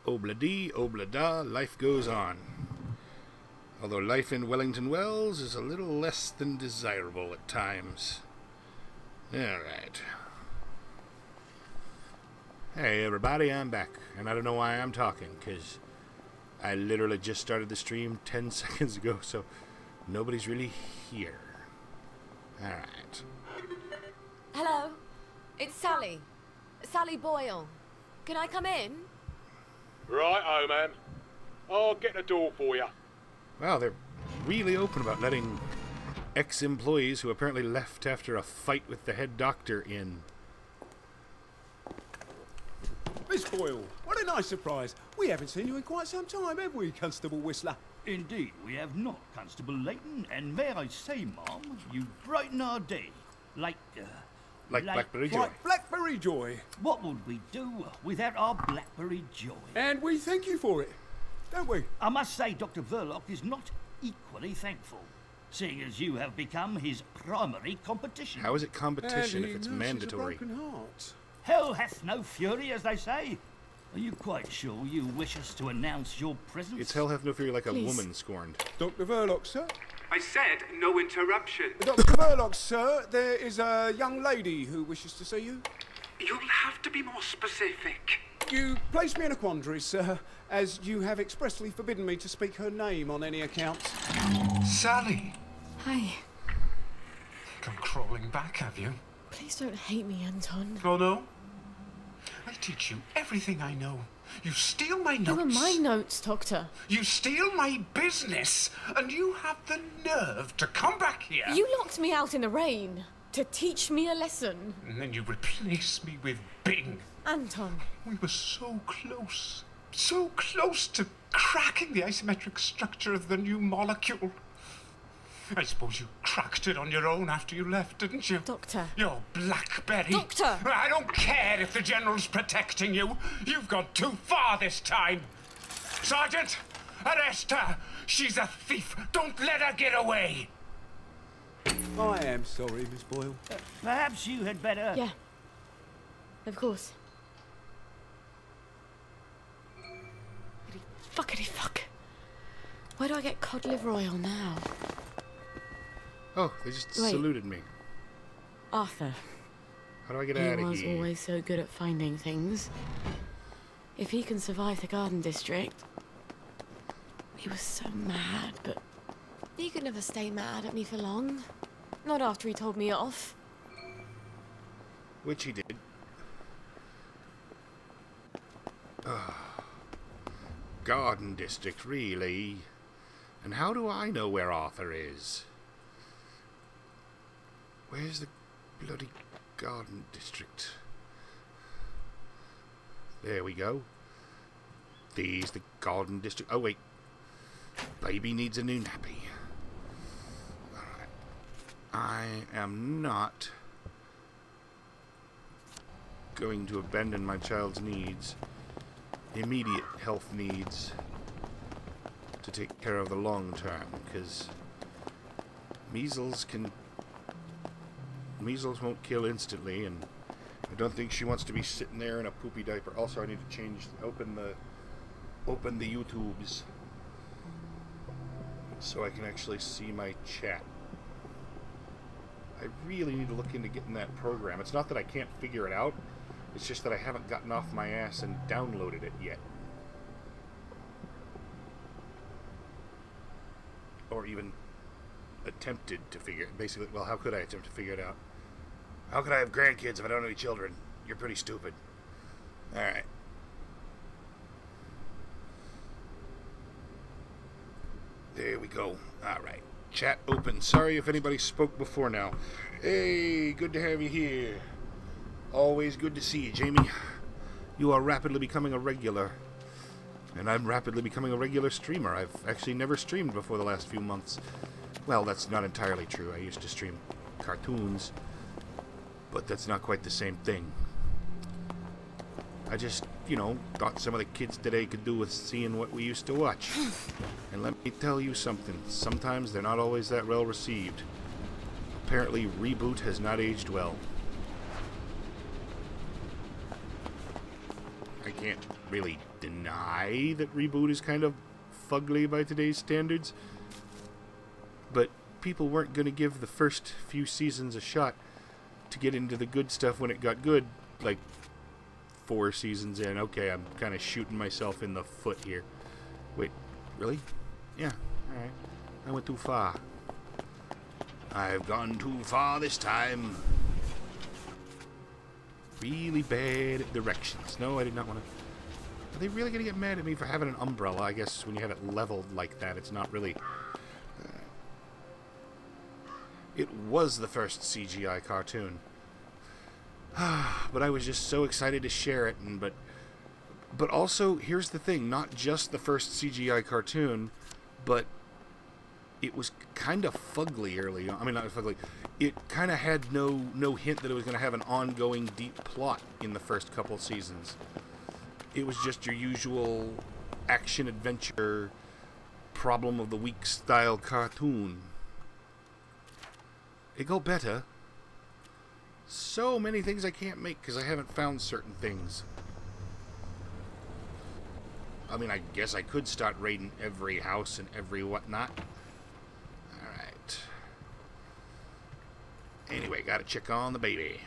Obla-dee, obla-da, life goes on. Although life in Wellington Wells is a little less than desirable at times. Alright. Hey everybody, I'm back. And I don't know why I'm talking, because I literally just started the stream 10 seconds ago, so nobody's really here. Alright. Hello, it's Sally. Sally Boyle. Can I come in? Right, man. I'll get the door for you. Wow, they're really open about letting ex-employees who apparently left after a fight with the head doctor in. Miss Boyle, what a nice surprise. We haven't seen you in quite some time, have we, Constable Whistler? Indeed, we have not, Constable Layton, and may I say, Mom, you brighten our day. Like Blackberry Joy. Like Blackberry Joy. What would we do without our Blackberry Joy? And we thank you for it, don't we? I must say Dr. Verloc is not equally thankful, seeing as you have become his primary competition. How is it competition And if it's he nurses mandatory? a broken heart. Hell hath no fury, as they say. Are you quite sure you wish us to announce your presence? It's hell hath no fury like a Please. woman scorned. Dr. Verloc, sir? I said no interruption. Dr. Verloc, sir, there is a young lady who wishes to see you. You'll have to be more specific. You place me in a quandary, sir, as you have expressly forbidden me to speak her name on any account. Sally, Hi. come crawling back, have you? Please don't hate me, Anton. Oh no? I teach you everything I know. You steal my notes. They were my notes, Doctor. You steal my business, and you have the nerve to come back here. You locked me out in the rain to teach me a lesson. And then you replace me with Bing. Anton. We were so close to cracking the isometric structure of the new molecule. I suppose you cracked it on your own after you left, didn't you? Doctor. Your Blackberry. Doctor! I don't care if the General's protecting you. You've gone too far this time. Sergeant, arrest her. She's a thief. Don't let her get away. I am sorry, Miss Boyle. Perhaps you had better... Yeah. Of course. Fuckity fuck. Where do I get cod liver oil now? Oh, they just Wait. saluted me. Arthur. How do I get He out of was here? always so good at finding things. If he can survive the Garden District... He was so mad, but... He could never stay mad at me for long. Not after he told me off. Which he did. Garden District, really? And how do I know where Arthur is? Where's the bloody Garden District? There we go. There's the Garden District. Oh, wait. Baby needs a new nappy. Alright. I am not going to abandon my child's needs, immediate health needs, to take care of the long term, because measles won't kill instantly, and I don't think she wants to be sitting there in a poopy diaper. Also, I need to open the YouTubes so I can actually see my chat. I really need to look into getting that program. It's not that I can't figure it out, it's just that I haven't gotten off my ass and downloaded it yet. Or even attempted to figure it. Basically, well, how could I attempt to figure it out? How could I have grandkids if I don't have any children? You're pretty stupid. Alright. There we go. Alright. Chat open. Sorry if anybody spoke before now. Hey, good to have you here. Always good to see you, Jamie. You are rapidly becoming a regular. And I'm rapidly becoming a regular streamer. I've actually never streamed before the last few months. Well, that's not entirely true. I used to stream cartoons. But that's not quite the same thing. I just, you know, thought some of the kids today could do with seeing what we used to watch. And let me tell you something. Sometimes they're not always that well received. Apparently, Reboot has not aged well. I can't really deny that Reboot is kind of fugly by today's standards. But people weren't going to give the first few seasons a shot to get into the good stuff when it got good, like 4 seasons in. Okay, I'm kind of shooting myself in the foot here. Wait, really? Yeah, alright. I went too far. I've gone too far this time. Really bad directions. No, I did not want to... Are they really going to get mad at me for having an umbrella? I guess when you have it leveled like that, it's not really... It was the first CGI cartoon. But I was just so excited to share it. But also, here's the thing. Not just the first CGI cartoon, but it was kind of fugly early on. I mean, not fugly. It kind of had no hint that it was going to have an ongoing deep plot in the first couple seasons. It was just your usual action-adventure problem of the week style cartoon. It got better. So many things I can't make because I haven't found certain things. I mean, I guess I could start raiding every house and every whatnot. Alright. Anyway, gotta check on the baby.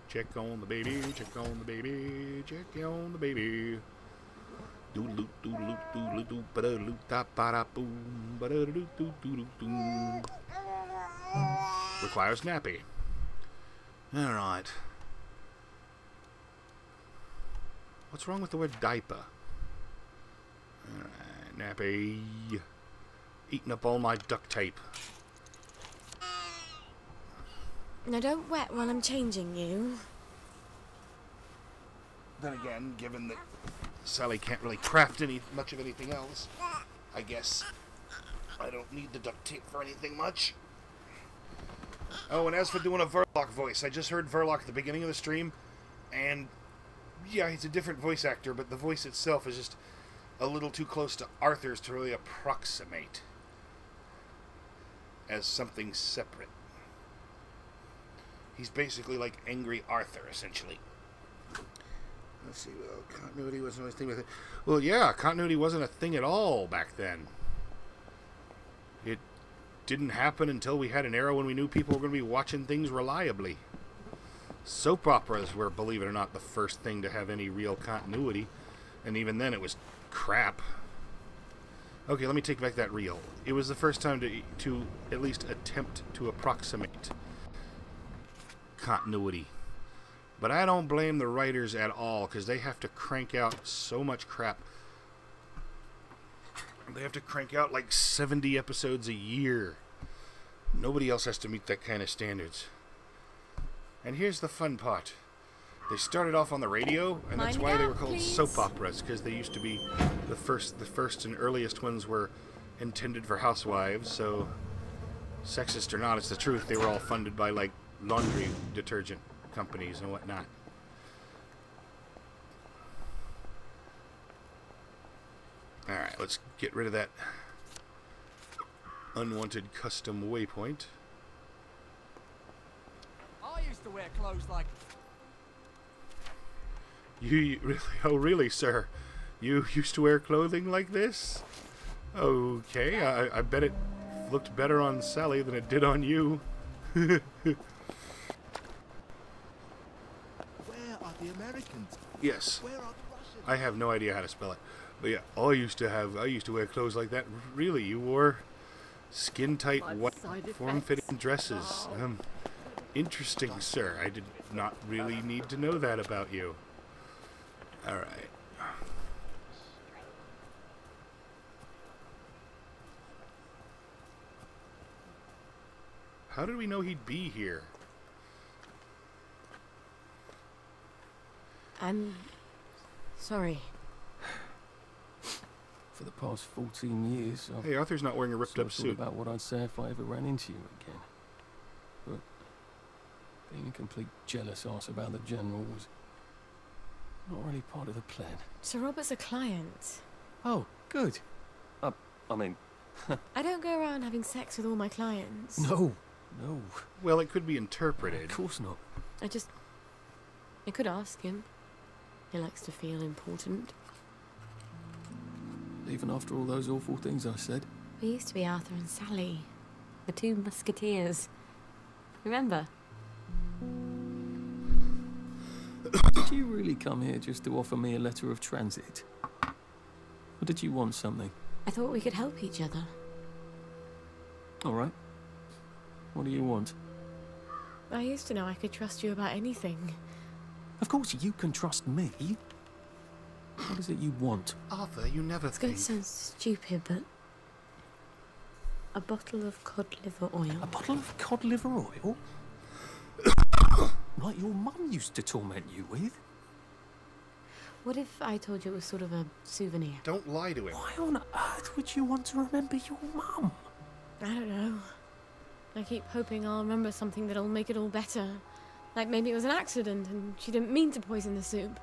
Check on the baby, check on the baby, check on the baby. Doodle doodle doodle doodle ba-da-doo da ba-da boom ba-da-doo doo doo doo. Requires nappy. Alright. What's wrong with the word diaper? Alright, nappy. Eating up all my duct tape. Now don't wet while I'm changing you. Then again, given that Sally can't really craft much of anything else, I guess I don't need the duct tape for anything much. Oh, and as for doing a Verloc voice, I just heard Verloc at the beginning of the stream, and yeah, he's a different voice actor, but the voice itself is just a little too close to Arthur's to really approximate as something separate. He's basically like Angry Arthur, essentially. Let's see, well, continuity wasn't a thing with it. Well, yeah, continuity wasn't a thing at all back then. It didn't happen until we had an era when we knew people were going to be watching things reliably. Soap operas were, believe it or not, the first thing to have any real continuity, and even then it was crap. Okay, let me take back that real. It was the first time to at least attempt to approximate continuity. But I don't blame the writers at all, because they have to crank out so much crap. They have to crank out like 70 episodes a year. Nobody else has to meet that kind of standards. And here's the fun part. They started off on the radio, and that's why they were called soap operas, because they used to be the first and earliest ones were intended for housewives, so sexist or not, it's the truth. They were all funded by like laundry detergent companies and whatnot. Alright, let's get rid of that unwanted custom waypoint. I used to wear clothes like... You really? Oh, really, sir? You used to wear clothing like this? Okay, I bet it looked better on Sally than it did on you. Where are the Americans? Yes. Where are the Russians? I have no idea how to spell it. But yeah, I used to wear clothes like that. Really, you wore skin-tight, white, form-fitting dresses. Interesting, sir. I did not really need to know that about you. Alright. How did we know he'd be here? I'm sorry. For the past 14 years, I've Hey, Arthur's not wearing a ripped-up thought suit. about what I'd say if I ever ran into you again. But being a complete jealous ass about the General was not really part of the plan. Sir Robert's a client. Oh, good. I mean... I don't go around having sex with all my clients. No. Well, it could be interpreted. Of course not. I could ask him. He likes to feel important. Even after all those awful things I said. We used to be Arthur and Sally, the two musketeers. Remember? Did you really come here just to offer me a letter of transit? Or did you want something? I thought we could help each other. All right. What do you want? I used to know I could trust you about anything. Of course you can trust me. What is it you want? Arthur, you never It's going think. to sound stupid, but... a bottle of cod liver oil. A bottle of cod liver oil? Like your mum used to torment you with? What if I told you it was sort of a souvenir? Don't lie to him. Why on earth would you want to remember your mum? I don't know. I keep hoping I'll remember something that'll make it all better. Like maybe it was an accident and she didn't mean to poison the soup.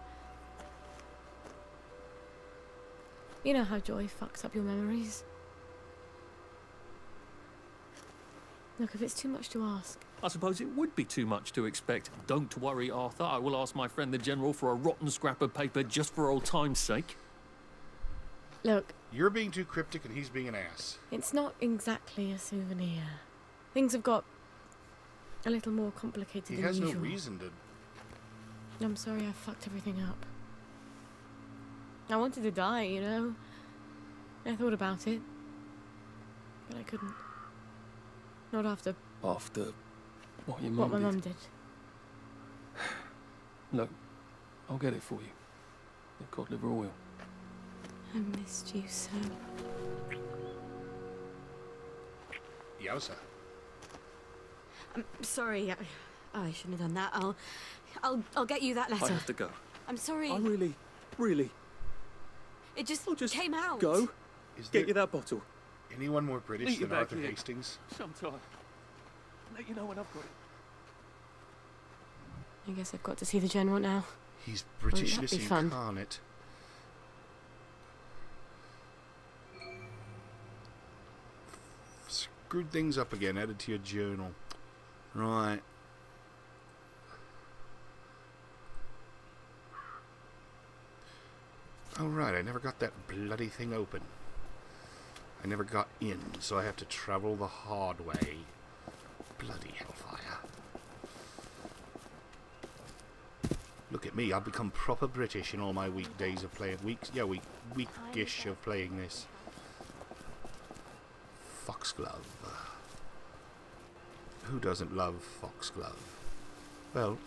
You know how joy fucks up your memories. Look, if it's too much to ask... I suppose it would be too much to expect. Don't worry, Arthur. I will ask my friend the General for a rotten scrap of paper just for old time's sake. Look, You're being too cryptic and he's being an ass. it's not exactly a souvenir. Things have got a little more complicated He than has usual. no reason to. I'm sorry I fucked everything up. I wanted to die, you know. I thought about it. But I couldn't. Not after After what your what mum my did. mum did. Look, I'll get it for you. The cod liver oil. I missed you so. Yowza. I'm sorry. I shouldn't have done that. I'll get you that letter. I have to go. I'm sorry. I really It just I'll just came out. go. Is Get there you that bottle. anyone more British Meet you than back Arthur here. Hastings? Sometime. Let you know when I've got it. I guess I've got to see the General now. He's Won't that Britishness be fun? incarnate. Screwed things up again. Added to your journal. Right. Oh right, I never got that bloody thing open. I never got in, so I have to travel the hard way. Bloody hellfire. Look at me, I've become proper British in all my weekdays of playing. Weekish of playing this. Foxglove. Who doesn't love foxglove? Well,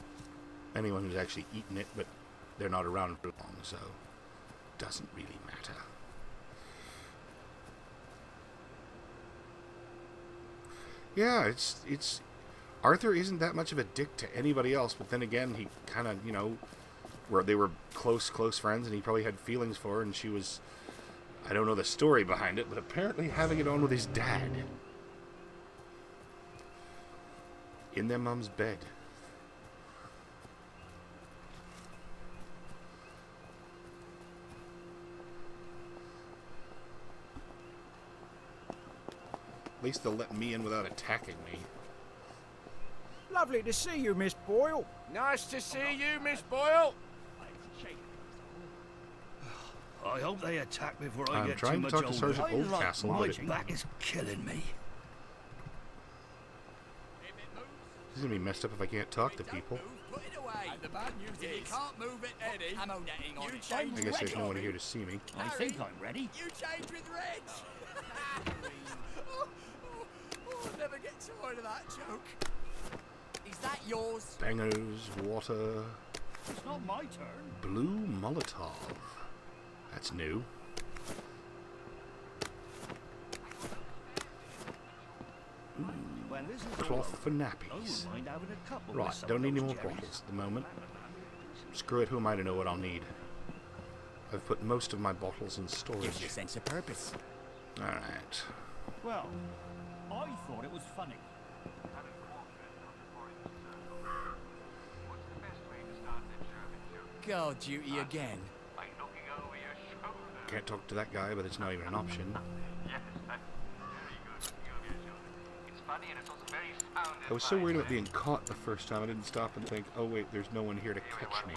anyone who's actually eaten it, but they're not around for long, so doesn't really matter. Yeah, it's Arthur isn't that much of a dick to anybody else, but then again, he kind of, you know, where they were close friends, and he probably had feelings for her, and she was, I don't know the story behind it, but apparently having it on with his dad. In their mum's bed. At least they'll let me in without attacking me. Lovely to see you, Miss Boyle. Nice to see you, Miss Boyle. I hope they attack before I I'm get trying too to much talk to older. Sergeant Oldcastle, My but it- back is killing me. This is gonna be messed up if I can't talk to people. Put it away. And the bad news is you can't move it, Eddie. Camo netting on it. I guess there's no one here to see me. I think I'm ready. You change with Reg. I'll never get tired of that joke. Is that yours? Bangers, water, It's not my turn. blue Molotov. That's new. When this is all Cloth for over, I nappies. wouldn't mind having a couple Right, with some don't of need any those more cherries. bottles at the moment. Screw it, who am I to know what I'll need? I've put most of my bottles in storage. Gives you a sense of purpose. Alright. Well, I thought it was funny. Guard duty again. Can't talk to that guy, but it's not even an option. I was so worried about being caught the first time, I didn't stop and think, oh wait, there's no one here to catch me.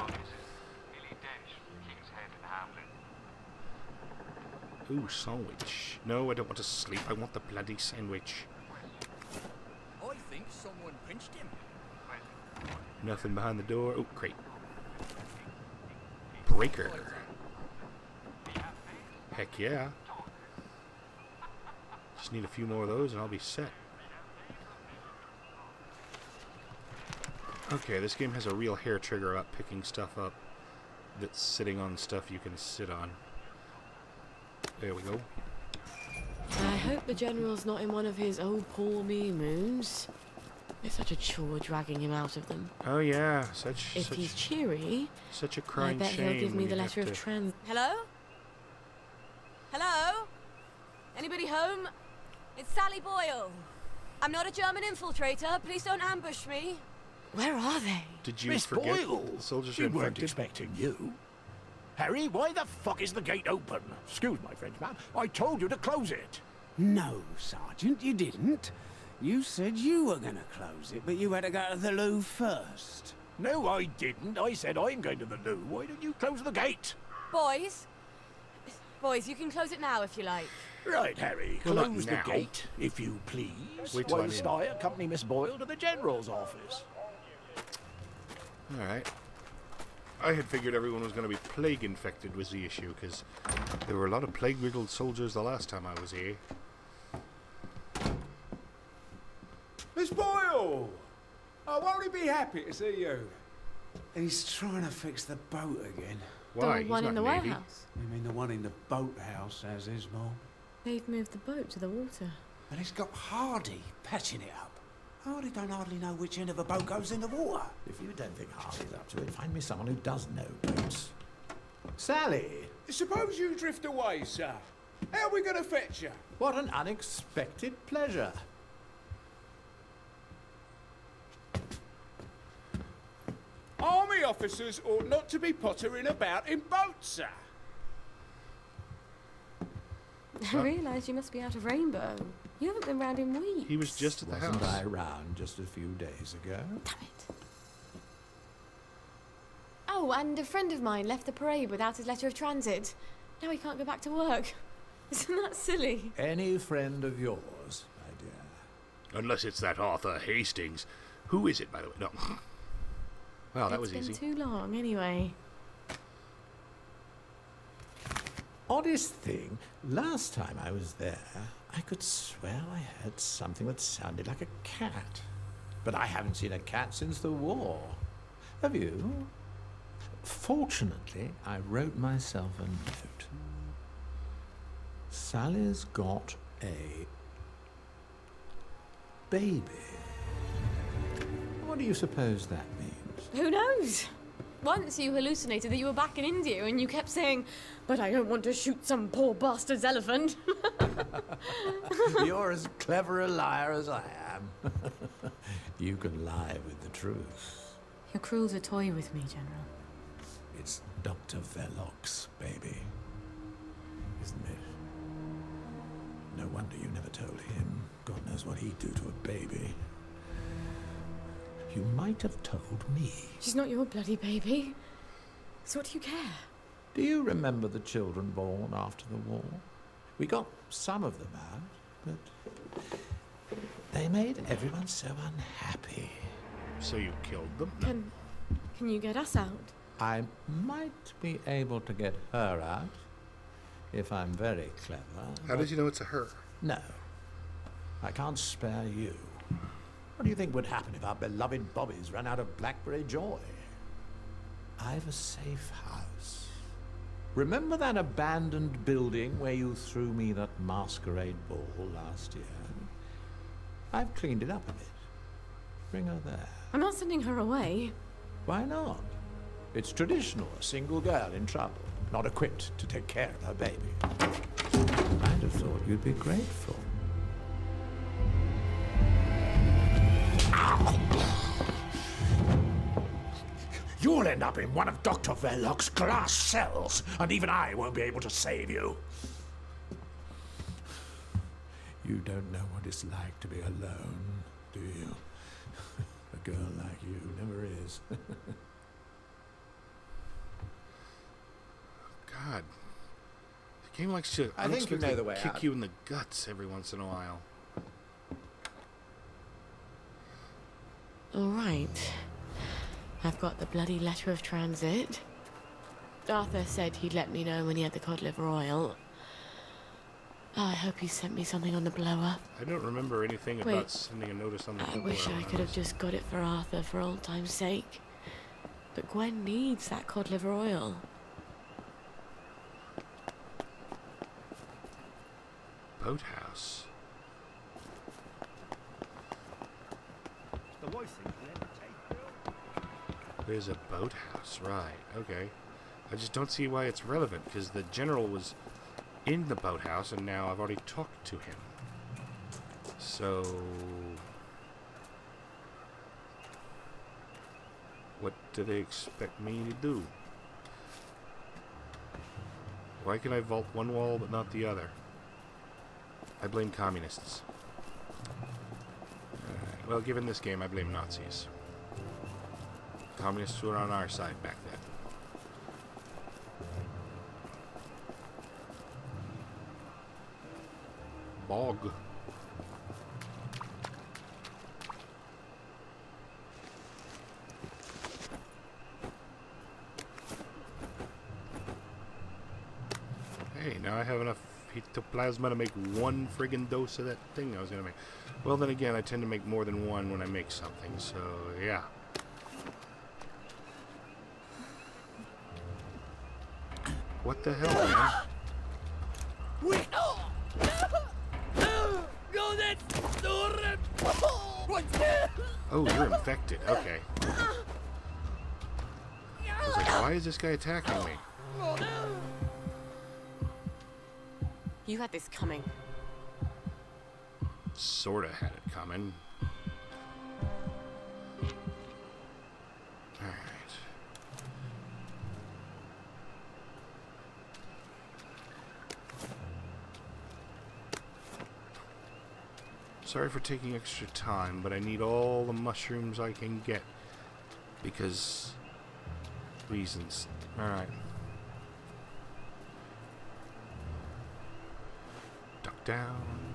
Ooh, sandwich. No, I don't want to sleep. I want the bloody sandwich. I think someone pinched him. Nothing behind the door. Oh, crate. Breaker. Heck yeah. Just need a few more of those and I'll be set. Okay, this game has a real hair trigger about picking stuff up that's sitting on stuff you can sit on. There we go. I hope the General's not in one of his oh poor me moods. It's such a chore dragging him out of them. Oh yeah, If he's cheery, such a I crying bet shame. he'll give me when the you letter have of to- trans. Hello? Hello? Anybody home? It's Sally Boyle. I'm not a German infiltrator. Please don't ambush me. Where are they? Did you Miss forget Boyle, the soldiers are we weren't infected? expecting you. Harry, why the fuck is the gate open? Excuse my French, man. I told you to close it. No, Sergeant, you didn't. You said you were going to close it, but you had to go to the loo first. No, I didn't. I said I'm going to the loo. Why don't you close the gate? Boys? Boys, you can close it now if you like. Right, Harry, Well, not close the now. gate, if you please. Wait till I'm Whilst in. I accompany Miss Boyle to the General's office. Alright. I had figured everyone was going to be plague infected was the issue, because there were a lot of plague-riddled soldiers the last time I was here. Miss Boyle! Oh, won't he be happy to see you? He's trying to fix the boat again. Why? The He's one not in the Navy. warehouse. You mean the one in the boathouse, as is, Mom? They've moved the boat to the water. And he's got Hardy patching it up. Hardy don't hardly know which end of a boat goes in the water. If you don't think Hardy's up to it, find me someone who does know boats. Sally! Suppose you drift away, sir. How are we going to fetch you? What an unexpected pleasure. Army officers ought not to be pottering about in boats, sir. I realise you must be out of Rainbow. You haven't been round in weeks. He was just at the Wasn't house. I around just a few days ago? Damn it. Oh, and a friend of mine left the parade without his letter of transit. Now he can't go back to work. Isn't that silly? Any friend of yours, my dear. Unless it's that Arthur Hastings. Who is it, by the way? No. Well, that was It's easy. been too long, anyway. Oddest thing, last time I was there, I could swear I heard something that sounded like a cat. But I haven't seen a cat since the war. Have you? Fortunately, I wrote myself a note. Sally's got a baby. What do you suppose that means? Who knows? Once you hallucinated that you were back in India and you kept saying, but I don't want to shoot some poor bastard's elephant. You're as clever a liar as I am. You can lie with the truth. You're cruel to toy with me, General. It's Dr. Verloc's baby, isn't it? No wonder you never told him. God knows what he'd do to a baby. You might have told me. She's not your bloody baby. So what do you care? Do you remember the children born after the war? We got some of them out, but they made everyone so unhappy. So you killed them? No. Can you get us out? I might be able to get her out if I'm very clever. How did you know it's a her? No. I can't spare you. What do you think would happen if our beloved Bobbies ran out of Blackberry Joy? I've a safe house. Remember that abandoned building where you threw me that masquerade ball last year? I've cleaned it up a bit. Bring her there. I'm not sending her away. Why not? It's traditional, a single girl in trouble, not equipped to take care of her baby. I'd have thought you'd be grateful. You'll end up in one of Dr. Verloc's glass cells, and even I won't be able to save you. You don't know what it's like to be alone, do you? A girl like you never is. God. Game likes to I think you know the way kick out. you in the guts every once in a while. All right. I've got the bloody letter of transit. Arthur said he'd let me know when he had the cod liver oil. I hope he sent me something on the blower. I don't remember anything Wait. about sending a notice on the I wish I could have just got it for Arthur for old time's sake. But Gwen needs that cod liver oil. Boathouse. The voice thing you ever take, There's a boathouse, right? Okay. I just don't see why it's relevant because the general was in the boathouse and now I've already talked to him. So, what do they expect me to do? Why can I vault one wall but not the other? I blame communists. Well, given this game, I blame Nazis. Communists were on our side back then. Bog. Hey, now I have enough ectoplasma to make one friggin' dose of that thing I was gonna make. Well, then again, I tend to make more than one when I make something, so yeah. What the hell, man? Wait! Oh, you're infected. Okay. I was like, why is this guy attacking me? You had this coming. Sorta had it coming. Alright. Sorry for taking extra time, but I need all the mushrooms I can get. Because... reasons. Alright. Duck down.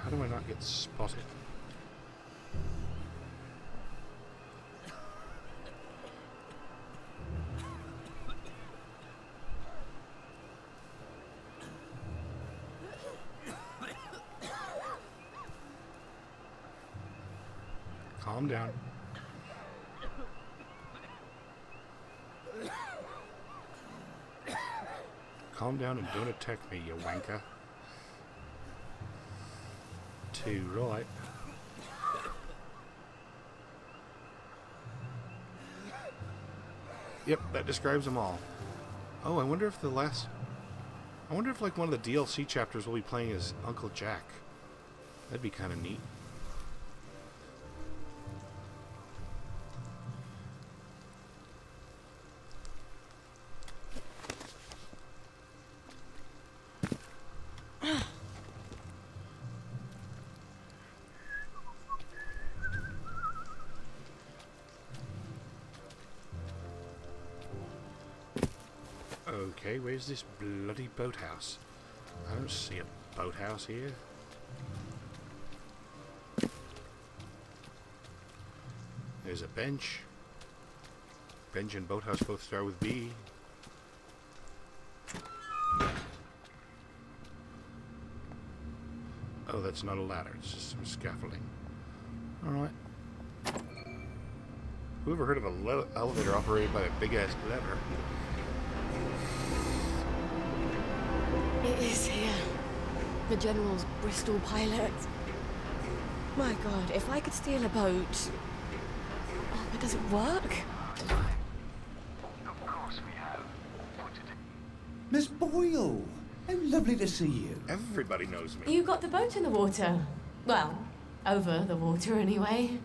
How do I not get spotted? Calm down. Calm down and don't attack me, you wanker. Too right. Yep, that describes them all. Oh, I wonder if the last... I wonder if like one of the DLC chapters we'll be playing is Uncle Jack. That'd be kind of neat. Okay, where's this bloody boathouse? I don't see a boathouse here. There's a bench. Bench and boathouse both start with B. Oh, that's not a ladder, it's just some scaffolding. Alright. Who ever heard of a elevator operated by a big-ass lever? It is here. The General's Bristol pilot. My God, if I could steal a boat... Oh, but does it work? Of course we have. Miss Boyle! How lovely to see you. Everybody knows me. You got the boat in the water. Well, over the water anyway.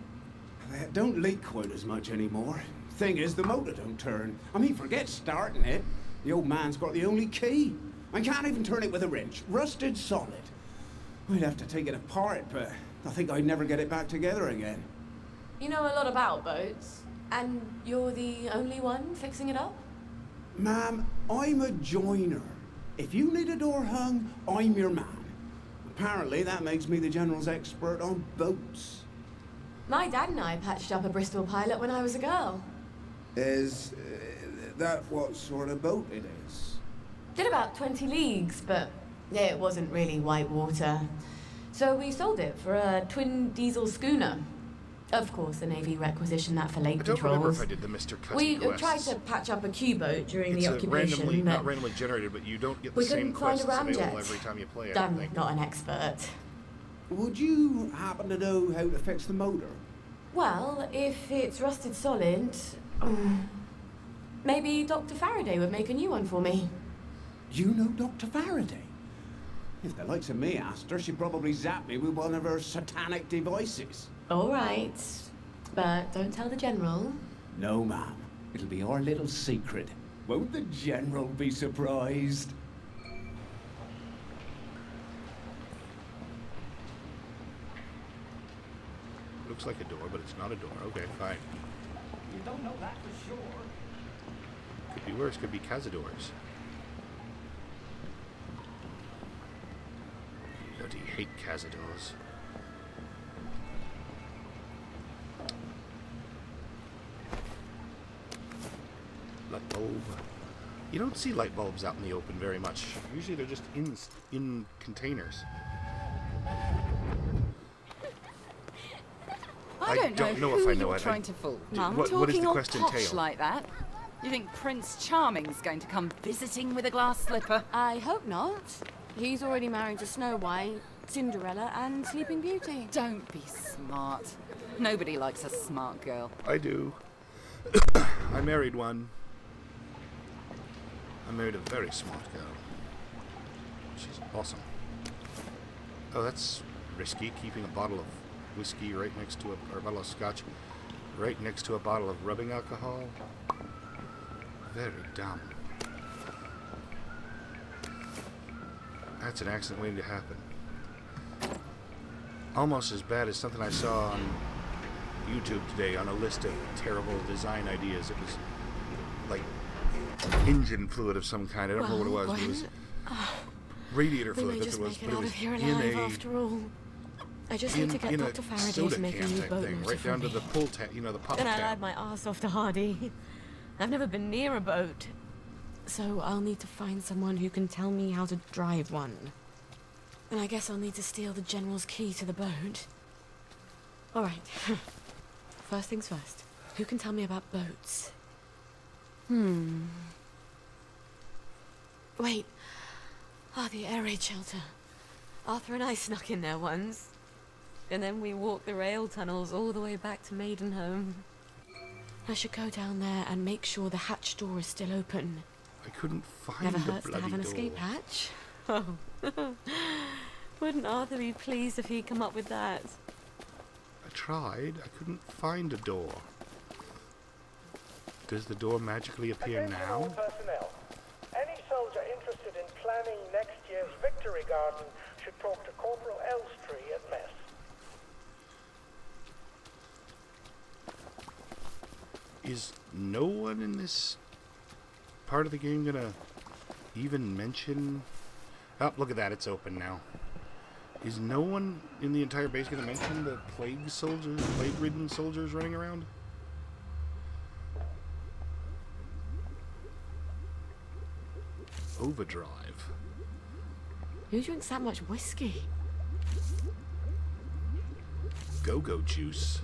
They don't leak quite as much anymore. Thing is, the motor don't turn. I mean, forget starting it. The old man's got the only key. I can't even turn it with a wrench. Rusted solid. I'd have to take it apart, but I think I'd never get it back together again. You know a lot about boats, and you're the only one fixing it up? Ma'am, I'm a joiner. If you need a door hung, I'm your man. Apparently, that makes me the General's expert on boats. My dad and I patched up a Bristol Pilot when I was a girl. Is that what sort of boat it is? Did about 20 leagues, but it wasn't really white water. So we sold it for a twin diesel schooner. Of course, the Navy requisitioned that for lake I don't remember patrols. if I did the Mr. Cutty We quests. tried to patch up a Q-boat during It's the occupation, not but randomly generated, but you don't get the we same couldn't find quests a available ramjet. every time you play it. I don't I'm think. not an expert. Would you happen to know how to fix the motor? Well, if it's rusted solid, maybe Dr. Faraday would make a new one for me. You know Dr. Faraday? If the likes of me asked her, she'd probably zap me with one of her satanic devices. All right, but don't tell the General. No, ma'am. It'll be our little secret. Won't the General be surprised? Looks like a door, but it's not a door. Okay, fine. You don't know that for sure. Could be worse. Could be cazadores. Bloody hate cazadores. Light bulb. You don't see light bulbs out in the open very much. Usually they're just in containers. I don't know if who I know you're it. trying to fool. Mum, What what does talking the all quest posh entail? like that? You think Prince Charming's going to come visiting with a glass slipper? I hope not. He's already married to Snow White, Cinderella, and Sleeping Beauty. Don't be smart. Nobody likes a smart girl. I do. I married one. I married a very smart girl. She's awesome. Oh, that's risky, keeping a bottle of whiskey right next to or a bottle of scotch right next to a bottle of rubbing alcohol. Very dumb. That's an accident waiting to happen. Almost as bad as something I saw on YouTube today on a list of terrible design ideas. It was like engine fluid of some kind. I don't know what it was. But it was radiator We fluid. may That's just what it was. make it But it out was of here in alive a after all. I just need to get in Dr. a Faraday soda to make a can new type boat thing, motor right for down to me. the pull tab, the pop Then I tab. lied my ass off to Hardy. I've never been near a boat, so I'll need to find someone who can tell me how to drive one. And I guess I'll need to steal the General's key to the boat. All right. First things first. Who can tell me about boats? Wait. The air raid shelter. Arthur and I snuck in there once. And then we walked the rail tunnels all the way back to Maidenhome. I should go down there and make sure the hatch door is still open. I couldn't find Never the hurts to bloody have an door. escape hatch. Oh. Wouldn't Arthur be pleased if he'd come up with that? I tried. I couldn't find a door. Does the door magically appear now? Personnel. Any soldier interested in planning next year's Victory Garden should talk to Corporal Elstree at mess. Is no one in this part of the game gonna even mention... Oh, look at that, it's open now. Is no one in the entire base gonna mention the plague-ridden soldiers running around? Overdrive. Who drinks that much whiskey? Go-go juice.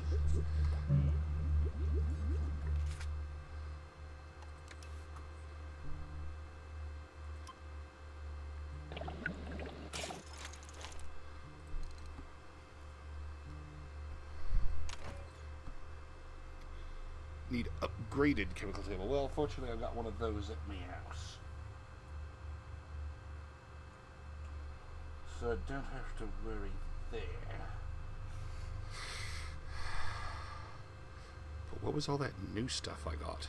Need upgraded chemical table. Well, fortunately, I've got one of those at my house, so I don't have to worry there. But What was all that new stuff I got?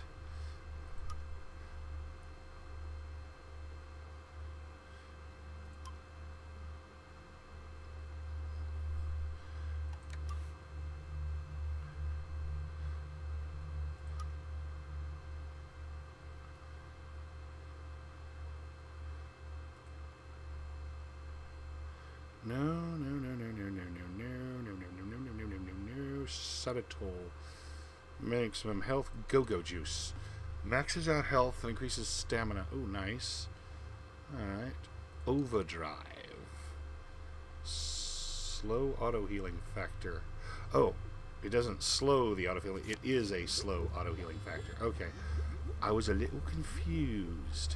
Subitol. Maximum health. Go-go juice. Maxes out health and increases stamina. Oh, nice. Alright. Overdrive. Slow auto-healing factor. Oh, it doesn't slow the auto-healing. It is a slow auto-healing factor. Okay. I was a little confused.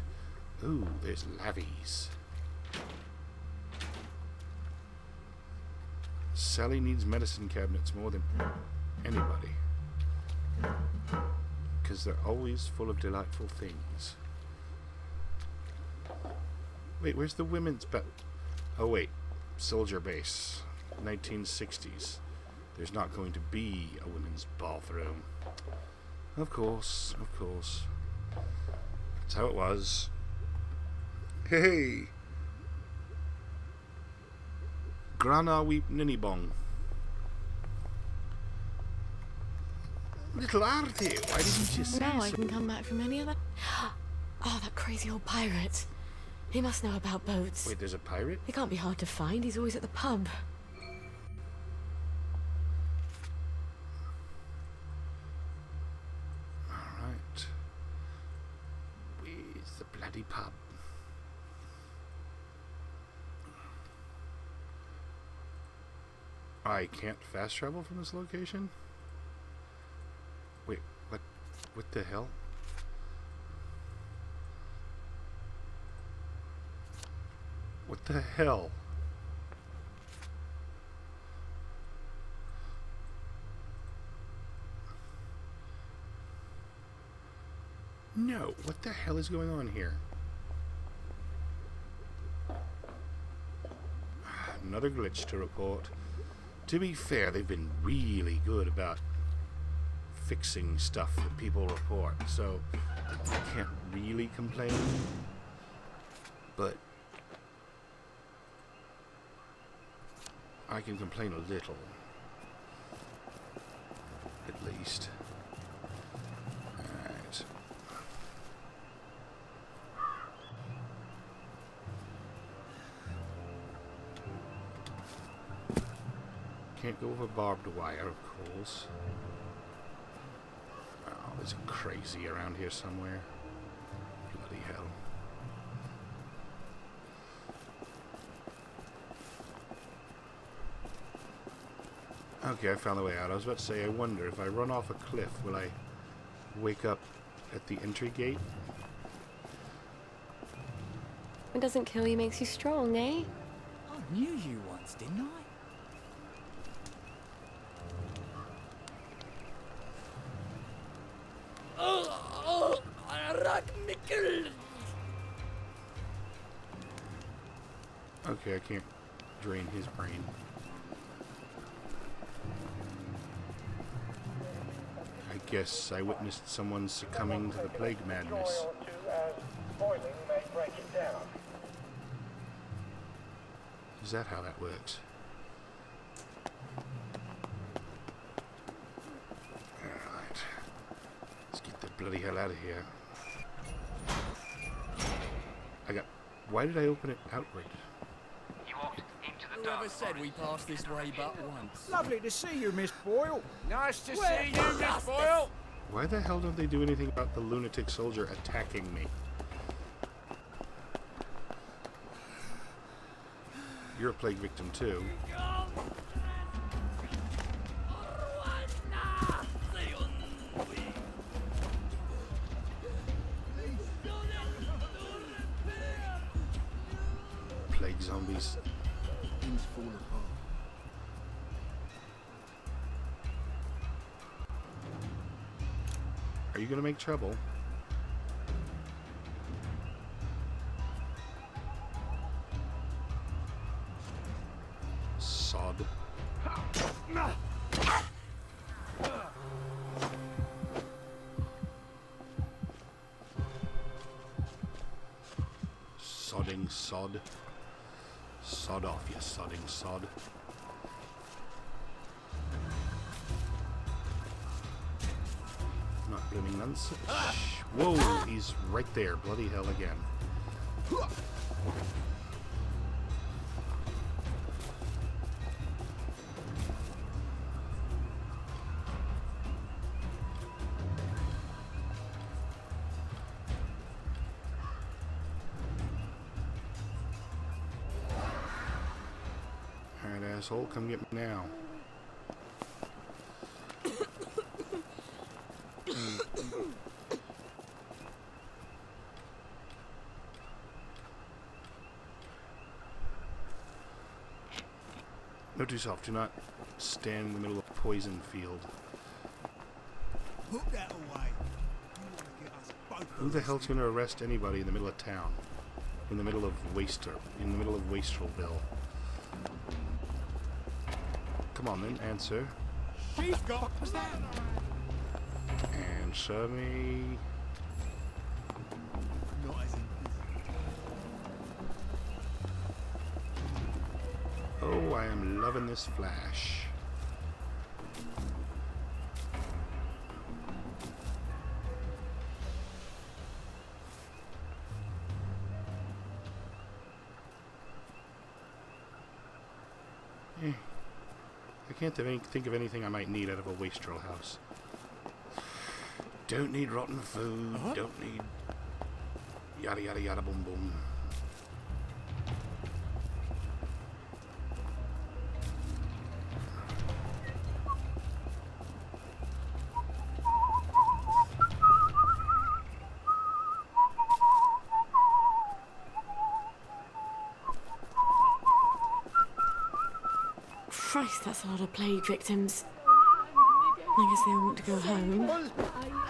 Ooh, there's lavies. Sally needs medicine cabinets more than anybody. Because they're always full of delightful things. Wait, where's the women's Oh wait, soldier base. 1960s. There's not going to be a women's bathroom. Of course, of course. That's how it was. Hey! Grana Weep Ninibong. Little Artie, why didn't you say Now so? I can come back from any other... Oh, that crazy old pirate. He must know about boats. Wait, there's a pirate? He can't be hard to find. He's always at the pub. Alright. Where's the bloody pub? I can't fast travel from this location? Wait, what the hell? What the hell? No, what the hell is going on here? Another glitch to report. To be fair, they've been really good about fixing stuff that people report, so I can't really complain. But I can complain a little, at least. Alright. Can't go over barbed wire, of course. Oh, there's a crazy around here somewhere. Bloody hell. Okay, I found the way out. I was about to say, I wonder if I run off a cliff, will I wake up at the entry gate? What doesn't kill you makes you strong, eh? I knew you once, didn't I? Okay, I can't drain his brain. I guess I witnessed someone succumbing to the plague madness. Is that how that works? Alright. Let's get the bloody hell out of here. Why did I open it outward? Whoever said we passed this way but once? Lovely to see you, Miss Boyle. Nice to Where see you, Miss Boyle. Why the hell don't they do anything about the lunatic soldier attacking me? You're a plague victim too. Plague zombies. Things fall apart. Are you gonna make trouble? Sod. sodding sod. Sod off, you sodding sod. Not blooming nonsense. Whoa, he's right there. Bloody hell again. Alright, asshole, come get me now. Note to yourself, do not stand in the middle of a poison field. Put that away. You want to get us both. Who the hell's going to arrest anybody in the middle of town? In the middle of Wastrelville. Come on then, answer. She's got. What's that? Answer me. Not as in. Oh, I am loving this flash. I can't think of anything I might need out of a wastrel house. Don't need rotten food. Don't need yada yada yada boom boom. Christ, that's a lot of plague victims. I guess they all want to go home.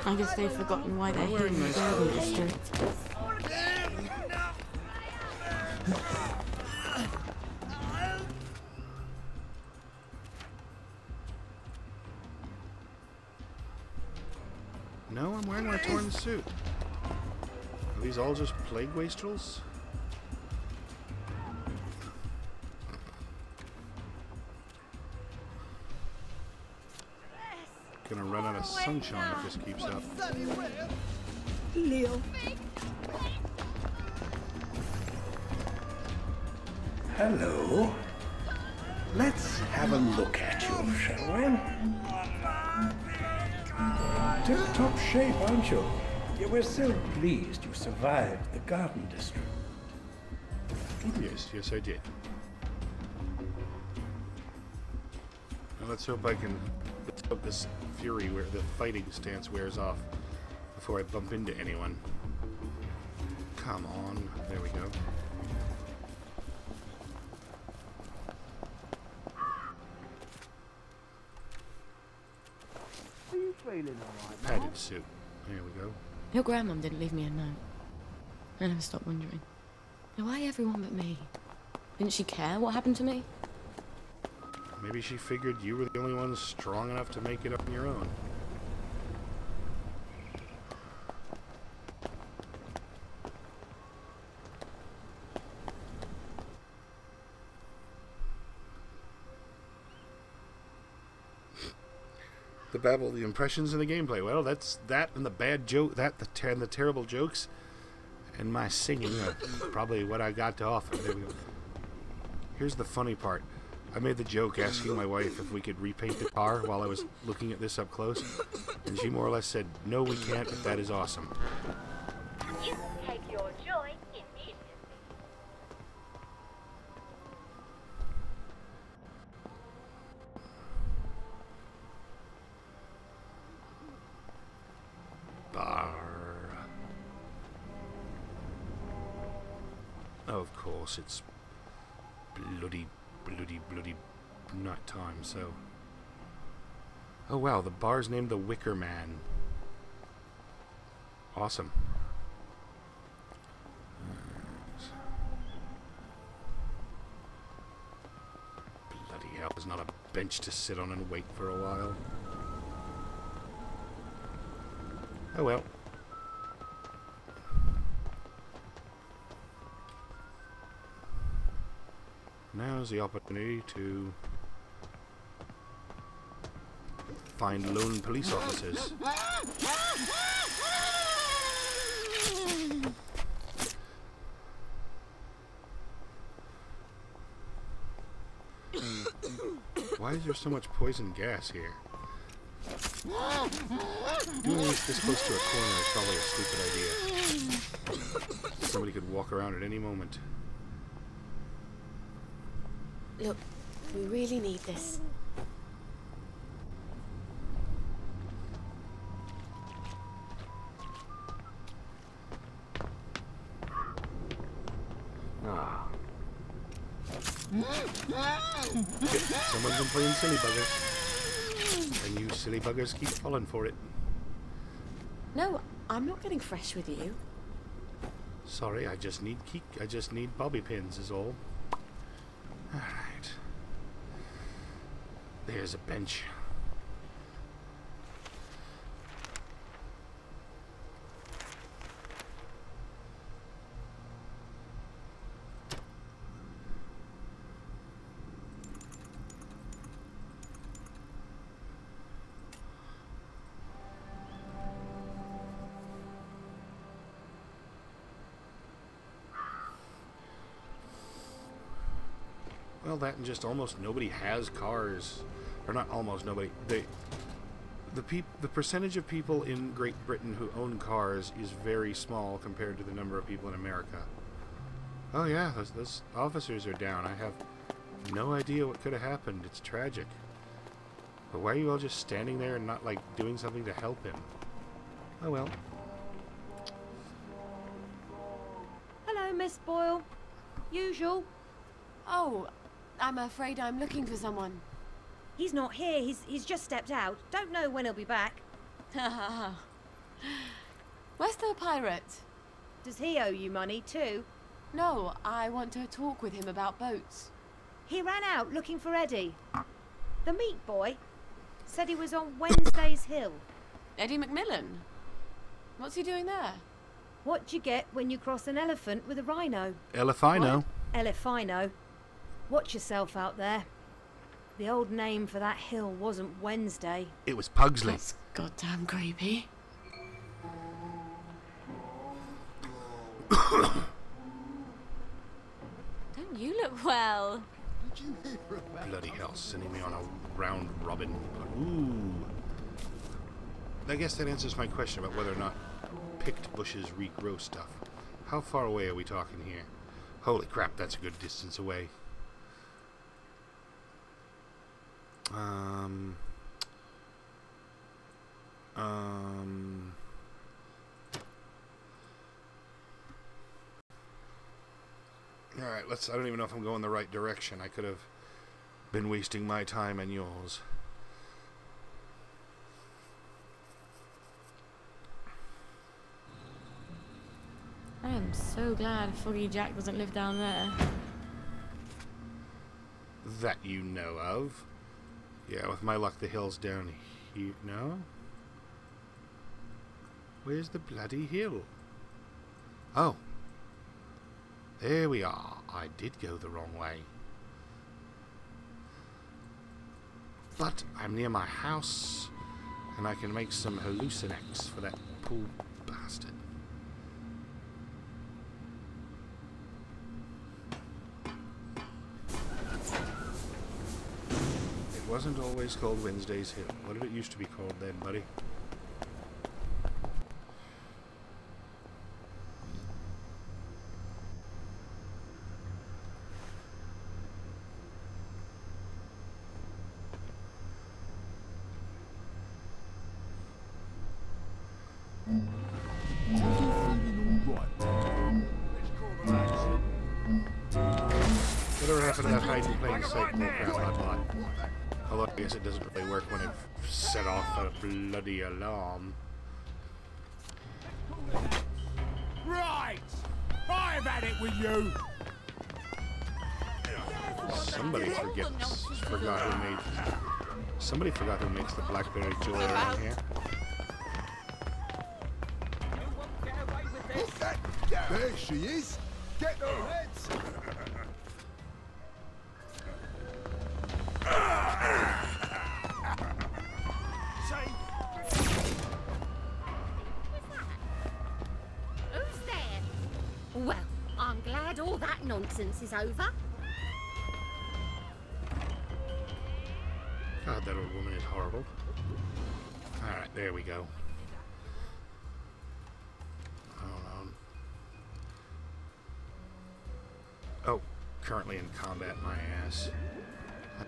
I guess they've forgotten why they're here in the Garden District. No, I'm wearing my torn suit. Are these all just plague wastrels? Gonna run out of sunshine if this keeps up. Leo. Hello. Let's have a look at you, shall we? Tip-top shape, aren't you? We're so pleased you survived the Garden District. Yes, I did. Now let's hope this fury where the fighting stance wears off before I bump into anyone. Come on. There we go. Are you feeling alright, Padded suit. There we go. Your grandmum didn't leave me a note. I never stopped wondering. Why everyone but me? Didn't she care what happened to me? Maybe she figured you were the only one strong enough to make it on your own. The babble, the impressions, and the gameplay. Well, that's that and the bad joke, and the terrible jokes, and my singing are probably what I got to offer. There we go. Here's the funny part. I made the joke asking my wife if we could repaint the car while I was looking at this up close, and she more or less said, "No, we can't, but that is awesome." You take your joy immediately. Bar. Of course, it's bloody night time, so... Oh wow, the bar's named the Wicker Man. Awesome. Bloody hell, there's not a bench to sit on and wait for a while. Oh well. Now's the opportunity to find lone police officers. Why is there so much poison gas here? Doing this close to a corner is probably a stupid idea. Somebody could walk around at any moment. Look, we really need this. Ah. Someone's been playing silly buggers. And you silly buggers keep falling for it. No, I'm not getting fresh with you. Sorry, I just need bobby pins is all. Alright. There's a bench. Well, that and just almost nobody has cars, or not almost nobody. The percentage of people in Great Britain who own cars is very small compared to the number of people in America. Oh yeah, those officers are down. I have no idea what could have happened. It's tragic. But why are you all just standing there and not like doing something to help him? Oh well. Hello, Miss Boyle. Usual. Oh, I'm afraid I'm looking for someone. He's not here. He's just stepped out. Don't know when he'll be back. Where's the pirate? Does he owe you money too? No, I want to talk with him about boats. He ran out looking for Eddie. The meat boy said he was on Wednesday's Hill. Eddie McMillan? What's he doing there? What you get when you cross an elephant with a rhino? Elephino. Elephino. Watch yourself out there. The old name for that hill wasn't Wednesday. It was Pugsley. That's goddamn creepy. Don't you look well? Bloody hell, sending me on a round robin. Ooh. I guess that answers my question about whether or not picked bushes regrow stuff. How far away are we talking here? Holy crap, that's a good distance away. Alright, I don't even know if I'm going the right direction. I could have been wasting my time and yours. I am so glad Foggy Jack doesn't live down there. That you know of. Yeah, with my luck, the hill's down here. No? Where's the bloody hill? Oh. There we are. I did go the wrong way. But I'm near my house, and I can make some hallucinax for that poor bastard. It wasn't always called Wednesday's Hill. What did it used to be called then, buddy? Whatever happened to that hide in plain sight program I bought? Although I guess it doesn't really work when I've set off a bloody alarm. Right! I've had it with you! Somebody forgot who makes the blackberry joy around here. There she is! Get her heads! Well, I'm glad all that nonsense is over. God, that old woman is horrible. Alright, there we go. Hold on. Oh, currently in combat, my ass.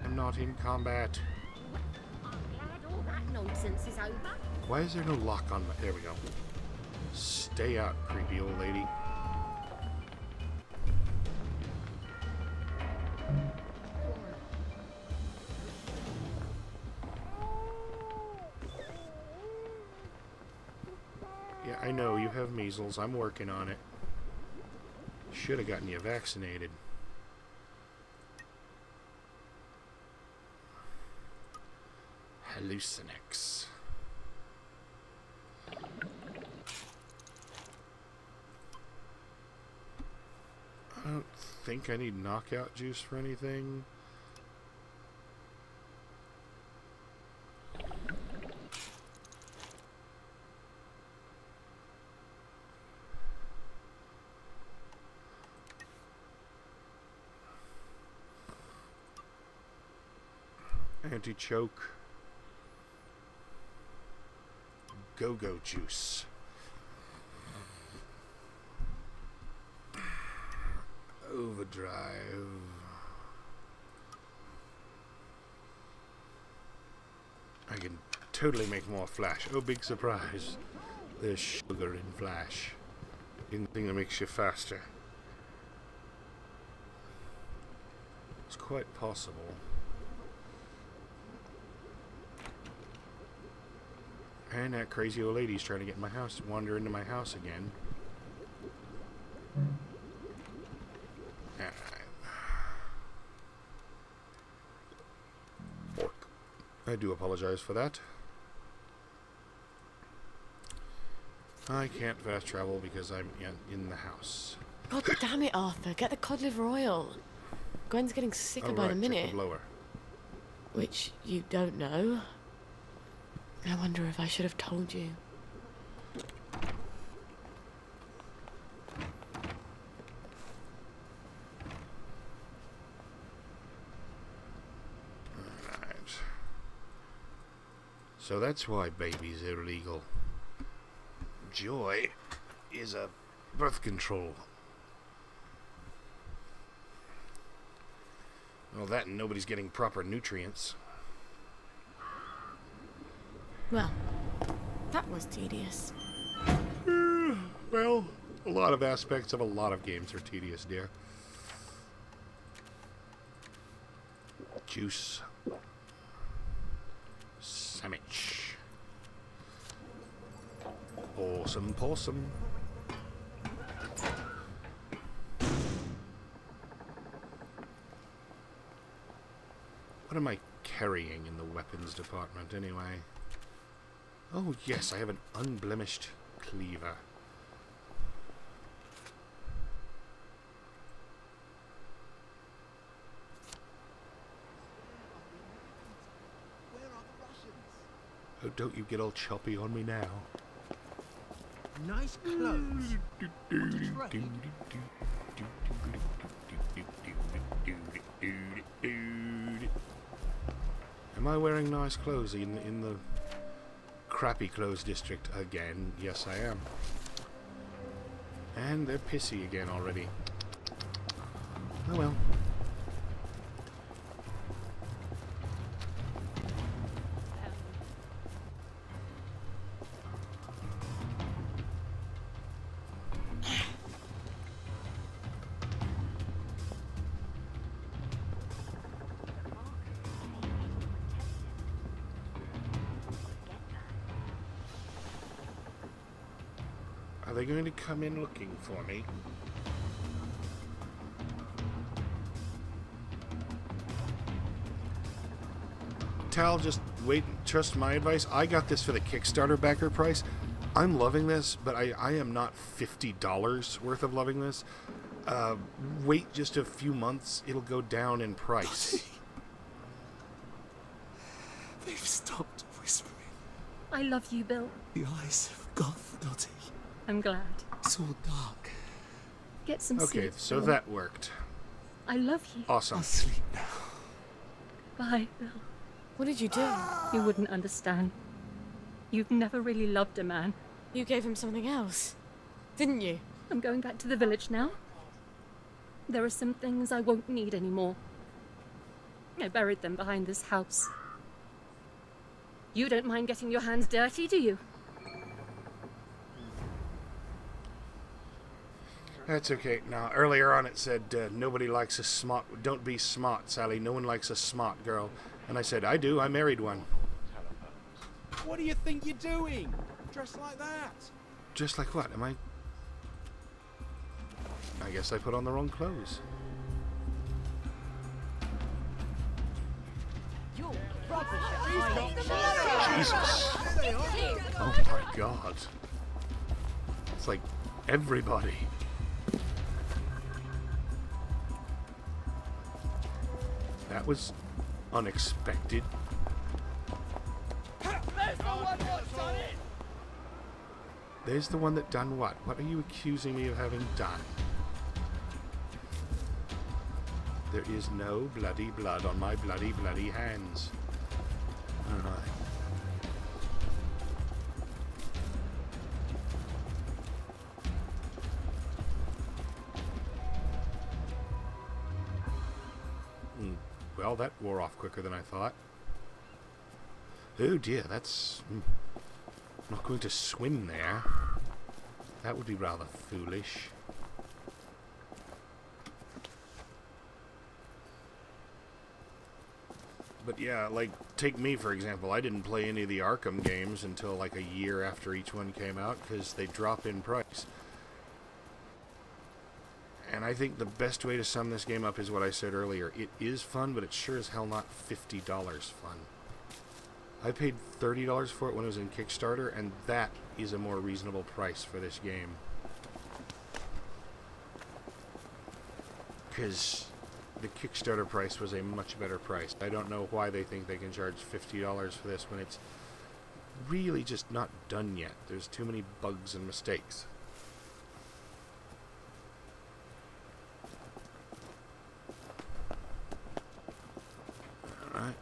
I'm not in combat. I'm glad all that nonsense is over. Why is there no lock on my... There we go. Stay out, creepy old lady. Yeah, I know you have measles. I'm working on it. Should have gotten you vaccinated. Hallucinex. I don't think I need knockout juice for anything. Anti-choke. Go-go juice. Overdrive. I can totally make more flash. Oh, big surprise. There's sugar in flash. Anything that makes you faster. It's quite possible. And that crazy old lady's trying to get in my house, wander into my house again. Alright. Fork. I do apologize for that. I can't fast travel because I'm in the house. God damn it, Arthur. Get the cod liver oil. Gwen's getting sicker by the minute. Check the blower. Which you don't know. I wonder if I should have told you. Alright. So that's why babies are illegal. Joy is a birth control. Well, that and nobody's getting proper nutrients. Well, that was tedious. Well, a lot of aspects of a lot of games are tedious, dear. Juice. Sandwich. Awesome possum. What am I carrying in the weapons department, anyway? Oh, yes, I have an unblemished cleaver. Where are the Russians? Oh, don't you get all choppy on me now. Nice clothes. Am I wearing nice clothes in the crappy clothes district again? Yes, I am. And they're pissy again already. Oh well. Are they going to come in looking for me? Tal, just wait, trust my advice. I got this for the Kickstarter backer price. I'm loving this, but I am not $50 worth of loving this. Wait just a few months, it'll go down in price. They've stopped whispering. I love you, Bill. The eyes have gone, Dottie. I'm glad. It's all dark. Get some Okay, sleep. so Bill. that worked. I love you. Awesome. I'll sleep now. Bye, Bill. What did you do? You wouldn't understand. You've never really loved a man. You gave him something else, didn't you? I'm going back to the village now. There are some things I won't need anymore. I buried them behind this house. You don't mind getting your hands dirty, do you? That's okay. Now, earlier on it said, nobody likes a smart... Don't be smart, Sally. No one likes a smart girl. And I said, I do. I married one. What do you think you're doing? Dressed like that? Just like what? Am I... I guess I put on the wrong clothes. Jesus. Oh my God. It's like everybody. That was unexpected. There's the one that done what? What are you accusing me of having done? There is no bloody blood on my bloody hands. Alright. Well, that wore off quicker than I thought. Oh dear, that's... I'm not going to swim there. That would be rather foolish. But yeah, like, take me for example. I didn't play any of the Arkham games until like a year after each one came out because they drop in price. And I think the best way to sum this game up is what I said earlier. It is fun, but it's sure as hell not $50 fun. I paid $30 for it when it was in Kickstarter, and that is a more reasonable price for this game. Because the Kickstarter price was a much better price. I don't know why they think they can charge $50 for this when it's really just not done yet. There's too many bugs and mistakes. Alright.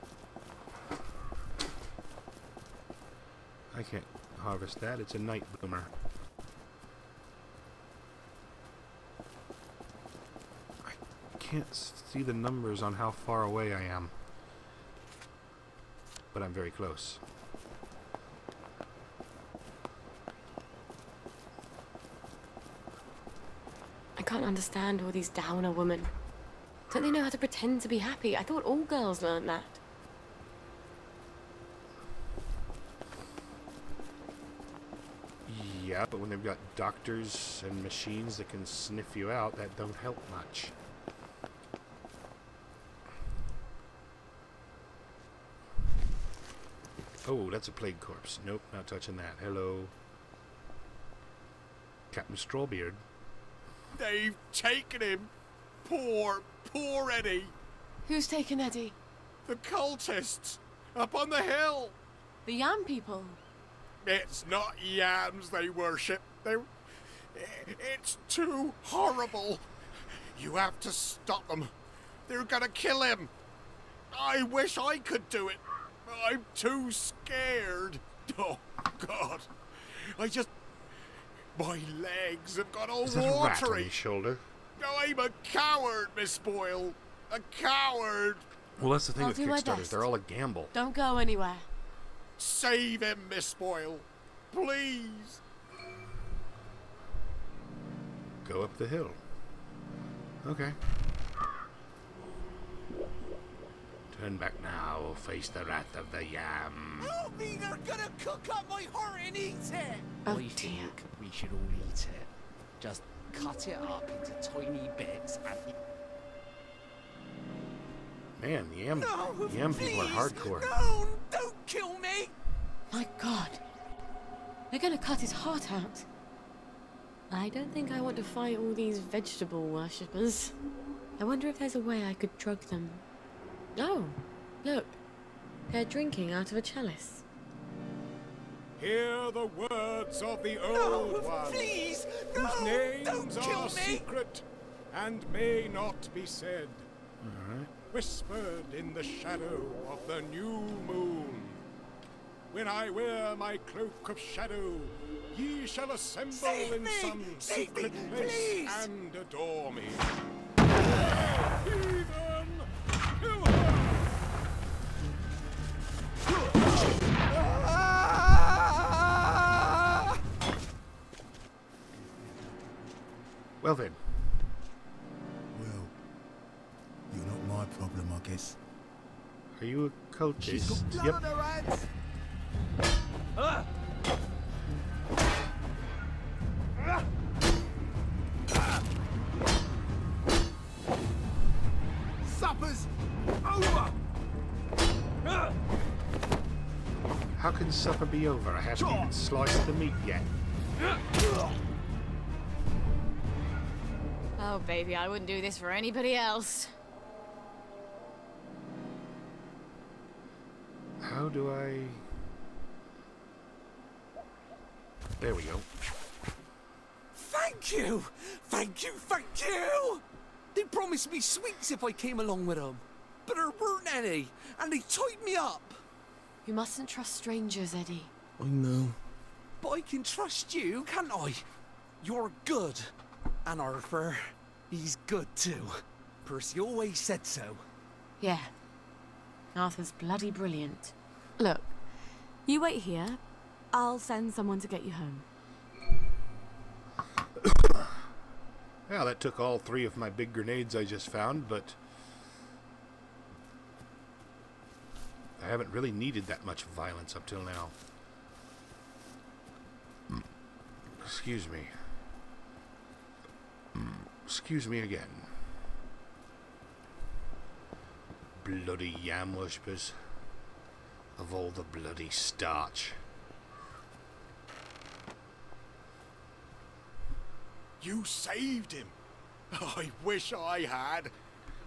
I can't harvest that. It's a night bloomer. I can't see the numbers on how far away I am. But I'm very close. I can't understand all these downer women. Don't they know how to pretend to be happy? I thought all girls learned that. Yeah, but when they've got doctors and machines that can sniff you out, that don't help much. Oh, that's a plague corpse. Nope, not touching that. Hello. Captain Strawbeard. They've taken him. Poor Eddie. Who's taken Eddie? The cultists. Up on the hill. The Yam people. It's not yams they worship. It's too horrible. You have to stop them. They're gonna kill him. I wish I could do it. I'm too scared. Oh, God. My legs have got all Is that a rat on watery. his shoulder? I'm a coward, Miss Boyle. A coward. Well, that's the thing I'll with do my Kickstarters. best. They're all a gamble. Don't go anywhere. Save him, Miss Boyle. Please. Go up the hill. Okay. Turn back now. Face the wrath of the Yam. Oh, me, they're gonna cook up my heart and eat it! Oh, I think we should all eat it. Just cut it up into tiny bits and... Man, the Yam people are hardcore. No, don't kill me! My God. They're gonna cut his heart out. I don't think I want to fight all these vegetable worshippers. I wonder if there's a way I could drug them. Oh, look. They're drinking out of a chalice. Hear the words of the old ones, please, whose names don't kill are me. secret and may not be said. All right. Whispered in the shadow of the new moon. When I wear my cloak of shadow, ye shall assemble in some secret place please. and adore me. Heathen! Kill her! Well then. Well, you're not my problem, I guess. Are you a cultist? She's got blood Yep. on her hands. Supper's over. How can supper be over? I haven't even sliced the meat yet. Oh, baby, I wouldn't do this for anybody else. How do I... There we go. Thank you! Thank you, thank you! They promised me sweets if I came along with them. But there weren't any, and they tied me up. You mustn't trust strangers, Eddie. I know. But I can trust you, can't I? You're good. And Arthur, he's good too. Percy always said so. Yeah. Arthur's bloody brilliant. Look, you wait here. I'll send someone to get you home. Well, that took all 3 of my big grenades I just found, but... I haven't really needed that much violence up till now. Excuse me. Excuse me again. Bloody yam worshippers. Of all the bloody starch. You saved him. I wish I had.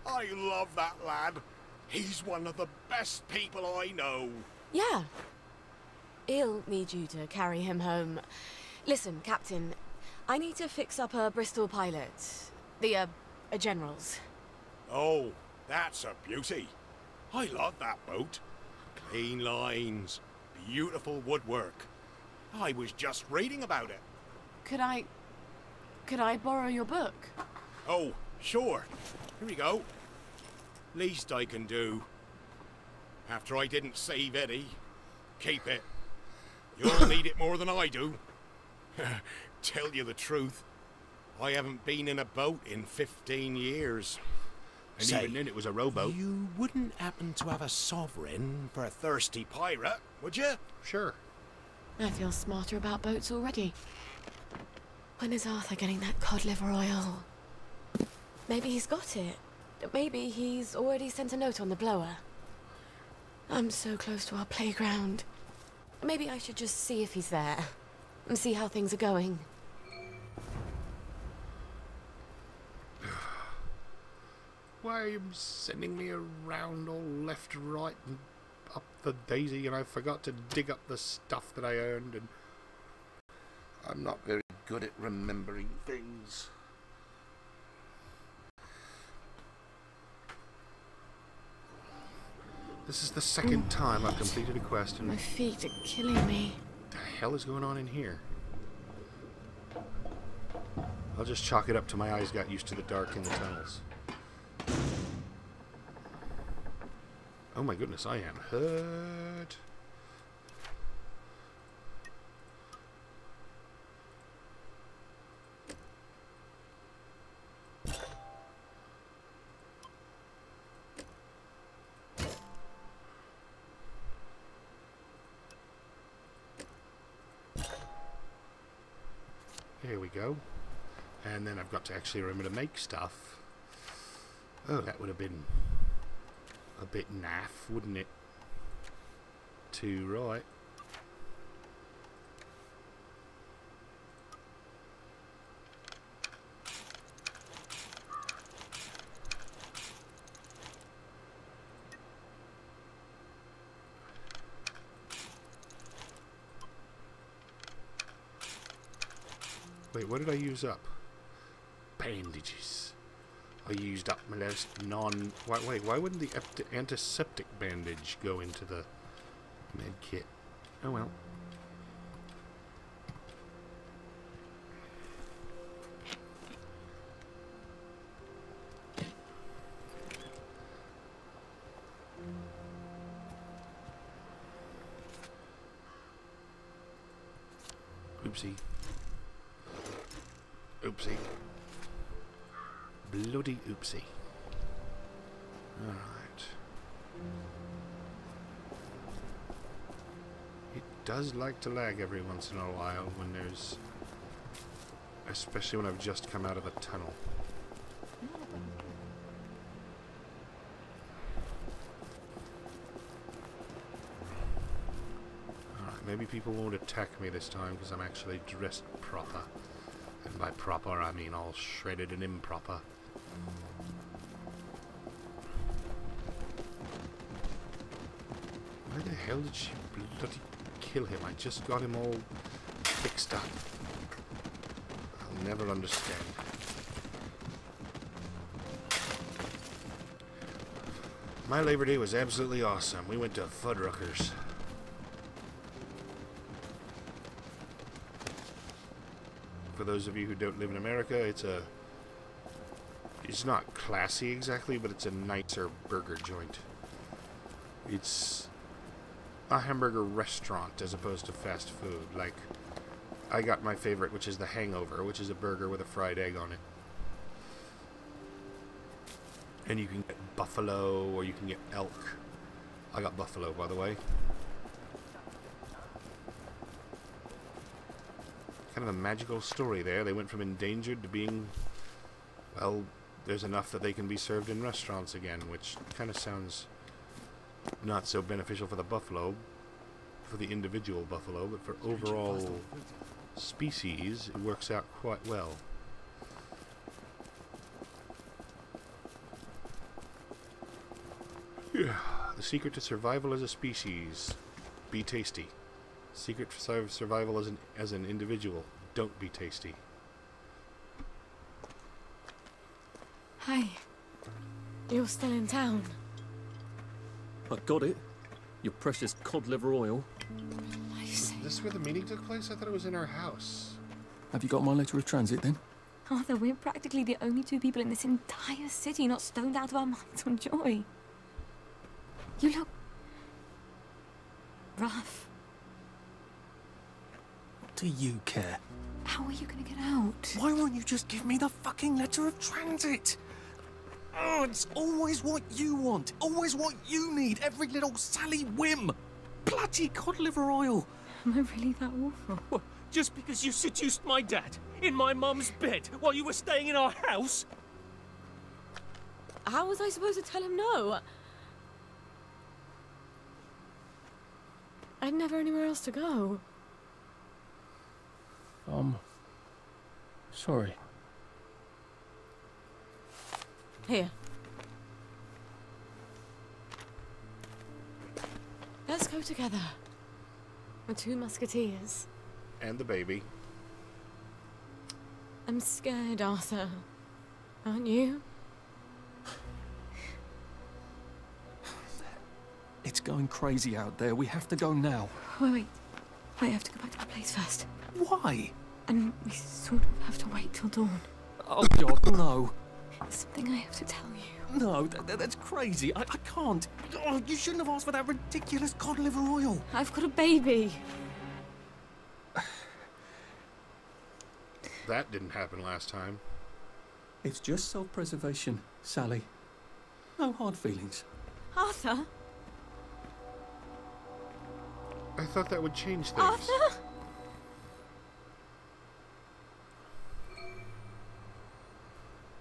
I love that lad. He's one of the best people I know. Yeah. He'll need you to carry him home. Listen, Captain, I need to fix up a Bristol pilot. The, General's. Oh, that's a beauty. I love that boat. Clean lines, beautiful woodwork. I was just reading about it. Could I borrow your book? Oh, sure. Here we go. Least I can do. After I didn't save Eddie, keep it. You'll need it more than I do. Tell you the truth, I haven't been in a boat in 15 years. And even then it was a rowboat. You wouldn't happen to have a sovereign for a thirsty pirate, would you? Sure. I feel smarter about boats already. When is Arthur getting that cod liver oil? Maybe he's got it. Maybe he's already sent a note on the blower. I'm so close to our playground. Maybe I should just see if he's there. And see how things are going. Why are you sending me around all left, right, and up the daisy, and I forgot to dig up the stuff that I earned, and I'm not very good at remembering things. This is the second time I've completed a quest, and My feet are killing me. what the hell is going on in here? I'll just chalk it up to my eyes got used to the dark in the tunnels. Oh my goodness, I am hurt. There we go. And then I've got to actually remember to make stuff. Oh, that would have been a bit naff, wouldn't it? Too right. Wait, what did I use up? Bandages. I used up my last wait, why wouldn't the antiseptic bandage go into the med kit? Oh well. Oopsie. Oopsie. Bloody oopsie. Alright. It does like to lag every once in a while when there's... especially when I've just come out of a tunnel. Alright, maybe people won't attack me this time because I'm actually dressed proper. And by proper, I mean all shredded and improper. Why the hell did she bloody kill him? I just got him all fixed up. I'll never understand. My Labor Day was absolutely awesome. We went to Fuddruckers. For those of you who don't live in America, it's not classy exactly, but it's a nicer burger joint. It's a hamburger restaurant as opposed to fast food. Like, I got my favorite, which is the Hangover, which is a burger with a fried egg on it. And you can get buffalo or you can get elk. I got buffalo, by the way. Kind of a magical story there. They went from endangered to being, well, there's enough that they can be served in restaurants again, which kind of sounds not so beneficial for the buffalo, for the individual buffalo, but for overall species, it works out quite well. Yeah. The secret to survival as a species: be tasty. Secret to survival as an individual: don't be tasty. Hi. You're still in town. I got it. Your precious cod liver oil. Is this where the meeting took place? I thought it was in our house. Have you got my letter of transit then? Arthur, we're practically the only two people in this entire city not stoned out of our minds on joy. You look... rough. What do you care? How are you gonna get out? Why won't you just give me the fucking letter of transit? Oh, it's always what you want, always what you need, every little Sally whim. Bloody cod liver oil. Am I really that awful? What, just because you seduced my dad in my mum's bed while you were staying in our house? How was I supposed to tell him no? I'd never anywhere else to go. Sorry. Here. Let's go together. We're two musketeers. And the baby. I'm scared, Arthur. Aren't you? It's going crazy out there. We have to go now. Wait. I have to go back to the place first. Why? And we sort of have to wait till dawn. Oh, God, no. Something I have to tell you. No, that's crazy. I can't. Oh, you shouldn't have asked for that ridiculous cod liver oil. I've got a baby. That didn't happen last time. It's just self-preservation, Sally. No hard feelings. Arthur? I thought that would change things. Arthur?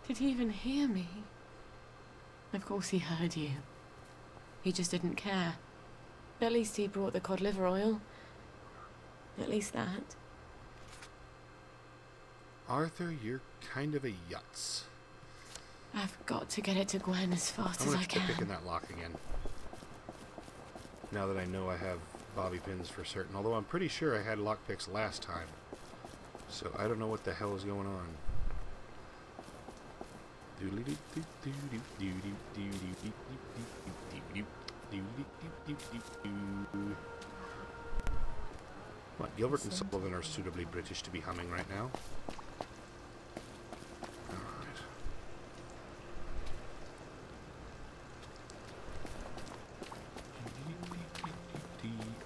Did he even hear me? Of course he heard you. He just didn't care. At least he brought the cod liver oil. At least that. Arthur, you're kind of a yutz. I've got to get it to Gwen as fast as I I'm can. gonna pick in that lock again. Now that I know I have bobby pins for certain. Although I'm pretty sure I had lockpicks last time. So I don't know what the hell is going on. What, Gilbert and Sullivan are suitably British to be humming right now. Alright.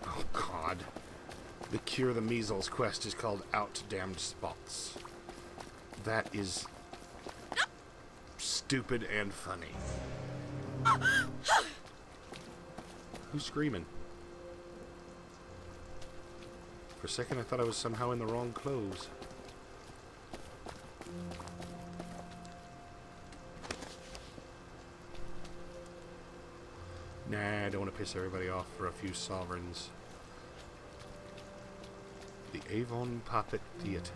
Oh god. The Cure the Measles quest is called Out Damned Spots. That is stupid and funny. Who's screaming? For a second I thought I was somehow in the wrong clothes. Nah, I don't want to piss everybody off for a few sovereigns. The Avon Puppet Theatre.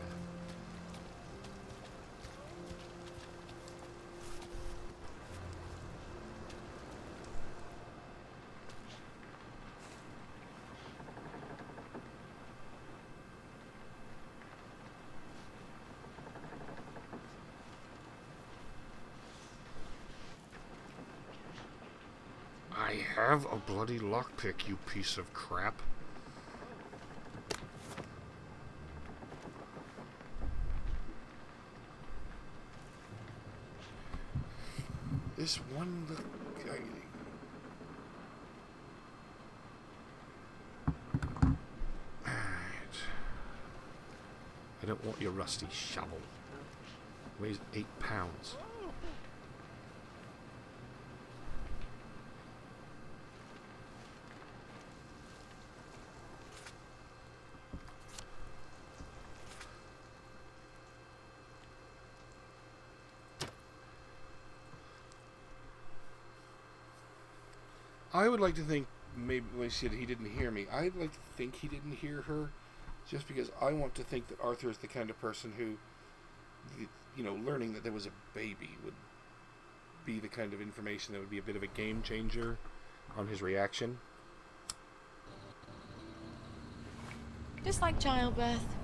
I have a bloody lockpick, you piece of crap. This one look... I don't want your rusty shovel. Weighs 8 pounds. I would like to think, maybe when she said he didn't hear me, I'd like to think he didn't hear her, just because I want to think that Arthur is the kind of person who, you know, learning that there was a baby would be the kind of information that would be a bit of a game changer on his reaction. Just like childbirth.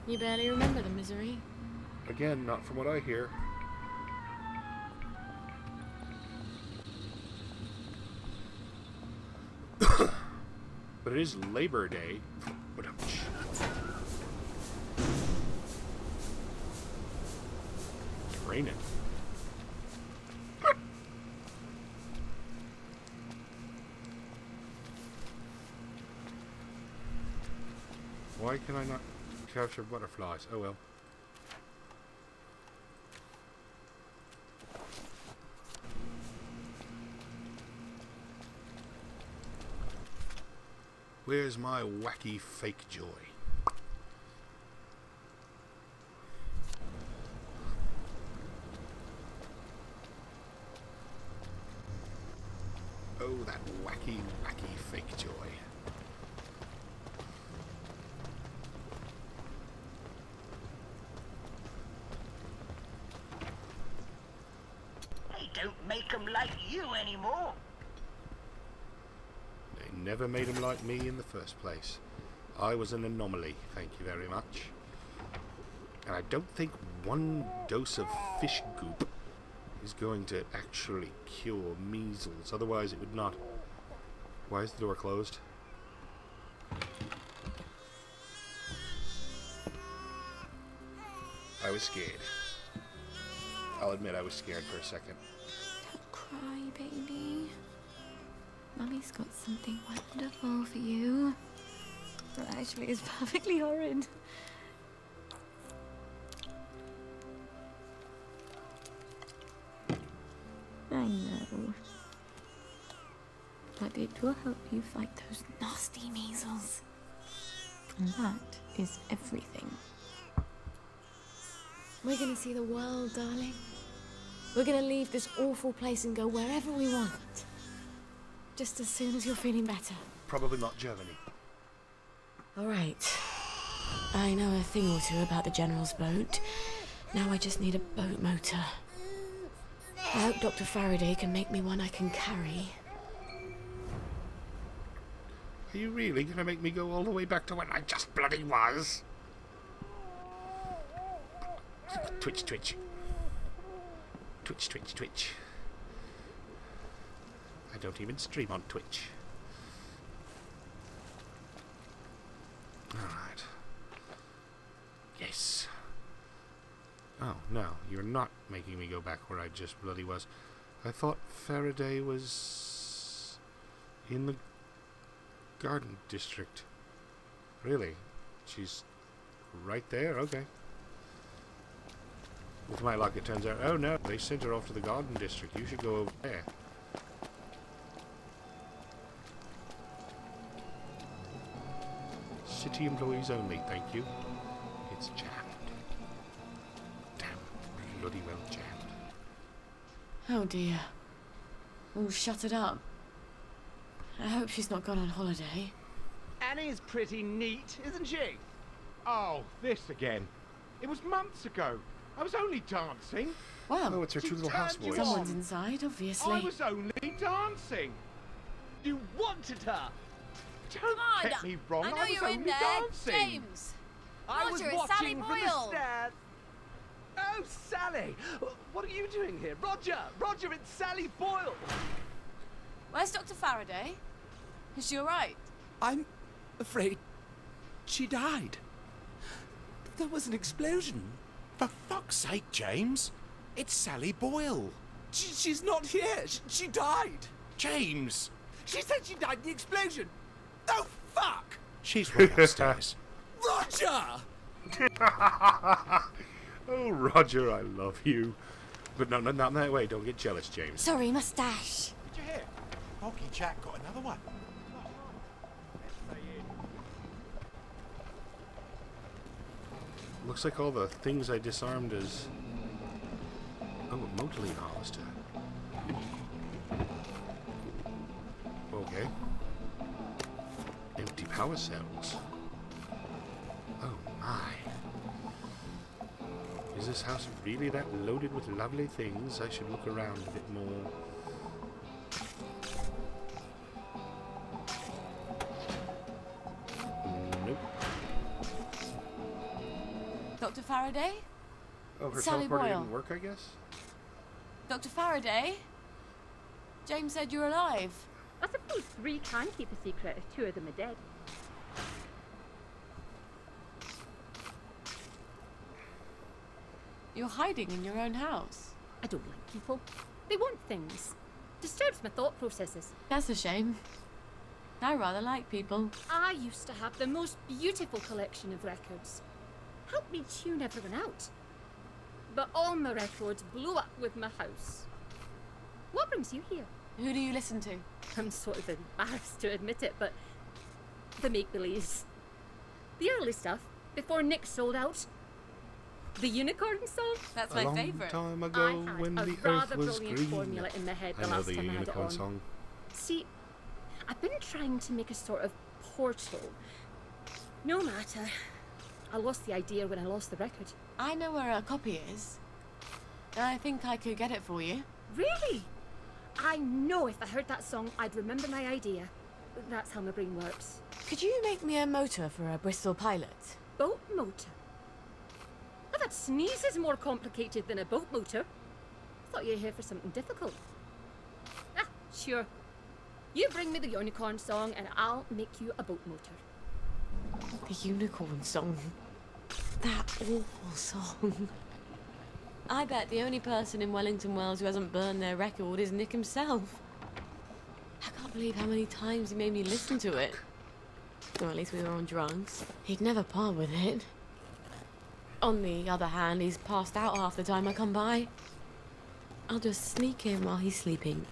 You barely remember the misery. Again, not from what I hear. But it is Labor Day. It's raining. Why can I not capture butterflies? Oh well. Where's my wacky fake joy? Oh, that wacky, wacky fake joy. They don't make them like you anymore. Never made him like me in the first place. I was an anomaly, thank you very much. And I don't think one dose of fish goop is going to actually cure measles. Otherwise it would not. Why is the door closed? I was scared. I'll admit I was scared for a second. Don't cry, baby. Mummy's got something wonderful for you. Well, actually, it's perfectly horrid. I know. But it will help you fight those nasty measles. And that is everything. We're gonna see the world, darling. We're gonna leave this awful place and go wherever we want. Just as soon as you're feeling better. Probably not Germany. Alright. I know a thing or two about the General's boat. Now I just need a boat motor. I hope Dr. Faraday can make me one I can carry. Are you really gonna make me go all the way back to when I just bloody was? Twitch, twitch. Twitch, twitch, twitch. I don't even stream on Twitch. Alright. Yes. Oh, no. You're not making me go back where I just bloody was. I thought Faraday was in the Garden District. Really? She's right there? Okay. With my luck, it turns out... Oh, no. They sent her off to the Garden District. You should go over there. City employees only, thank you. It's jammed. Damn, bloody well jammed. Oh dear. Oh, shut it up. I hope she's not gone on holiday. Annie's pretty neat, isn't she? Oh, this again. It was months ago. I was only dancing. Well, oh, it's her two little houseboys. Someone's inside, obviously. I was only dancing. You wanted her. Don't get me wrong. I know was you're in only there, dancing. James. I was Roger, it's watching Sally from Boyle. the stairs. Oh, Sally! What are you doing here? Roger! Roger, it's Sally Boyle! Where's Dr. Faraday? Is she alright? I'm afraid she died. There was an explosion. For fuck's sake, James. It's Sally Boyle. She's not here. She died. James! She said she died in the explosion. Oh, fuck! She's right upstairs. Roger! Oh, Roger, I love you. But no, not that way. Don't get jealous, James. Sorry, mustache. Did you hear? Foggy Jack got another one. Looks like all the things I disarmed is... Oh, a Motoline harvester. Okay. Empty power cells. Oh my. Is this house really that loaded with lovely things? I should look around a bit more. Nope. Dr. Faraday? Oh, her Sally teleporter Boyle. didn't work, I guess? Dr. Faraday? James said you're alive. I suppose 3 can keep a secret if 2 of them are dead. You're hiding in your own house. I don't like people. They want things. Disturbs my thought processes. That's a shame. I rather like people. I used to have the most beautiful collection of records. Helped me tune everyone out. But all my records blew up with my house. What brings you here? Who do you listen to? I'm sort of embarrassed to admit it, but the make-believes. The early stuff, before Nick sold out. The unicorn song? That's A my long favourite. time ago, I had when a the rather earth was brilliant green. formula in my head the I know last the time I had it unicorn on. song. See, I've been trying to make a sort of portal. No matter. I lost the idea when I lost the record. I know where a copy is. I think I could get it for you. Really? I know if I heard that song, I'd remember my idea. That's how my brain works. Could you make me a motor for a Bristol Pilot? Boat motor? I thought sneeze is more complicated than a boat motor. Thought you were here for something difficult. Ah, sure. You bring me the unicorn song and I'll make you a boat motor. The unicorn song. That awful song. I bet the only person in Wellington Wells who hasn't burned their record is Nick himself. I can't believe how many times he made me listen to it. Or at least we were on drugs. He'd never part with it. On the other hand, he's passed out half the time I come by. I'll just sneak in while he's sleeping.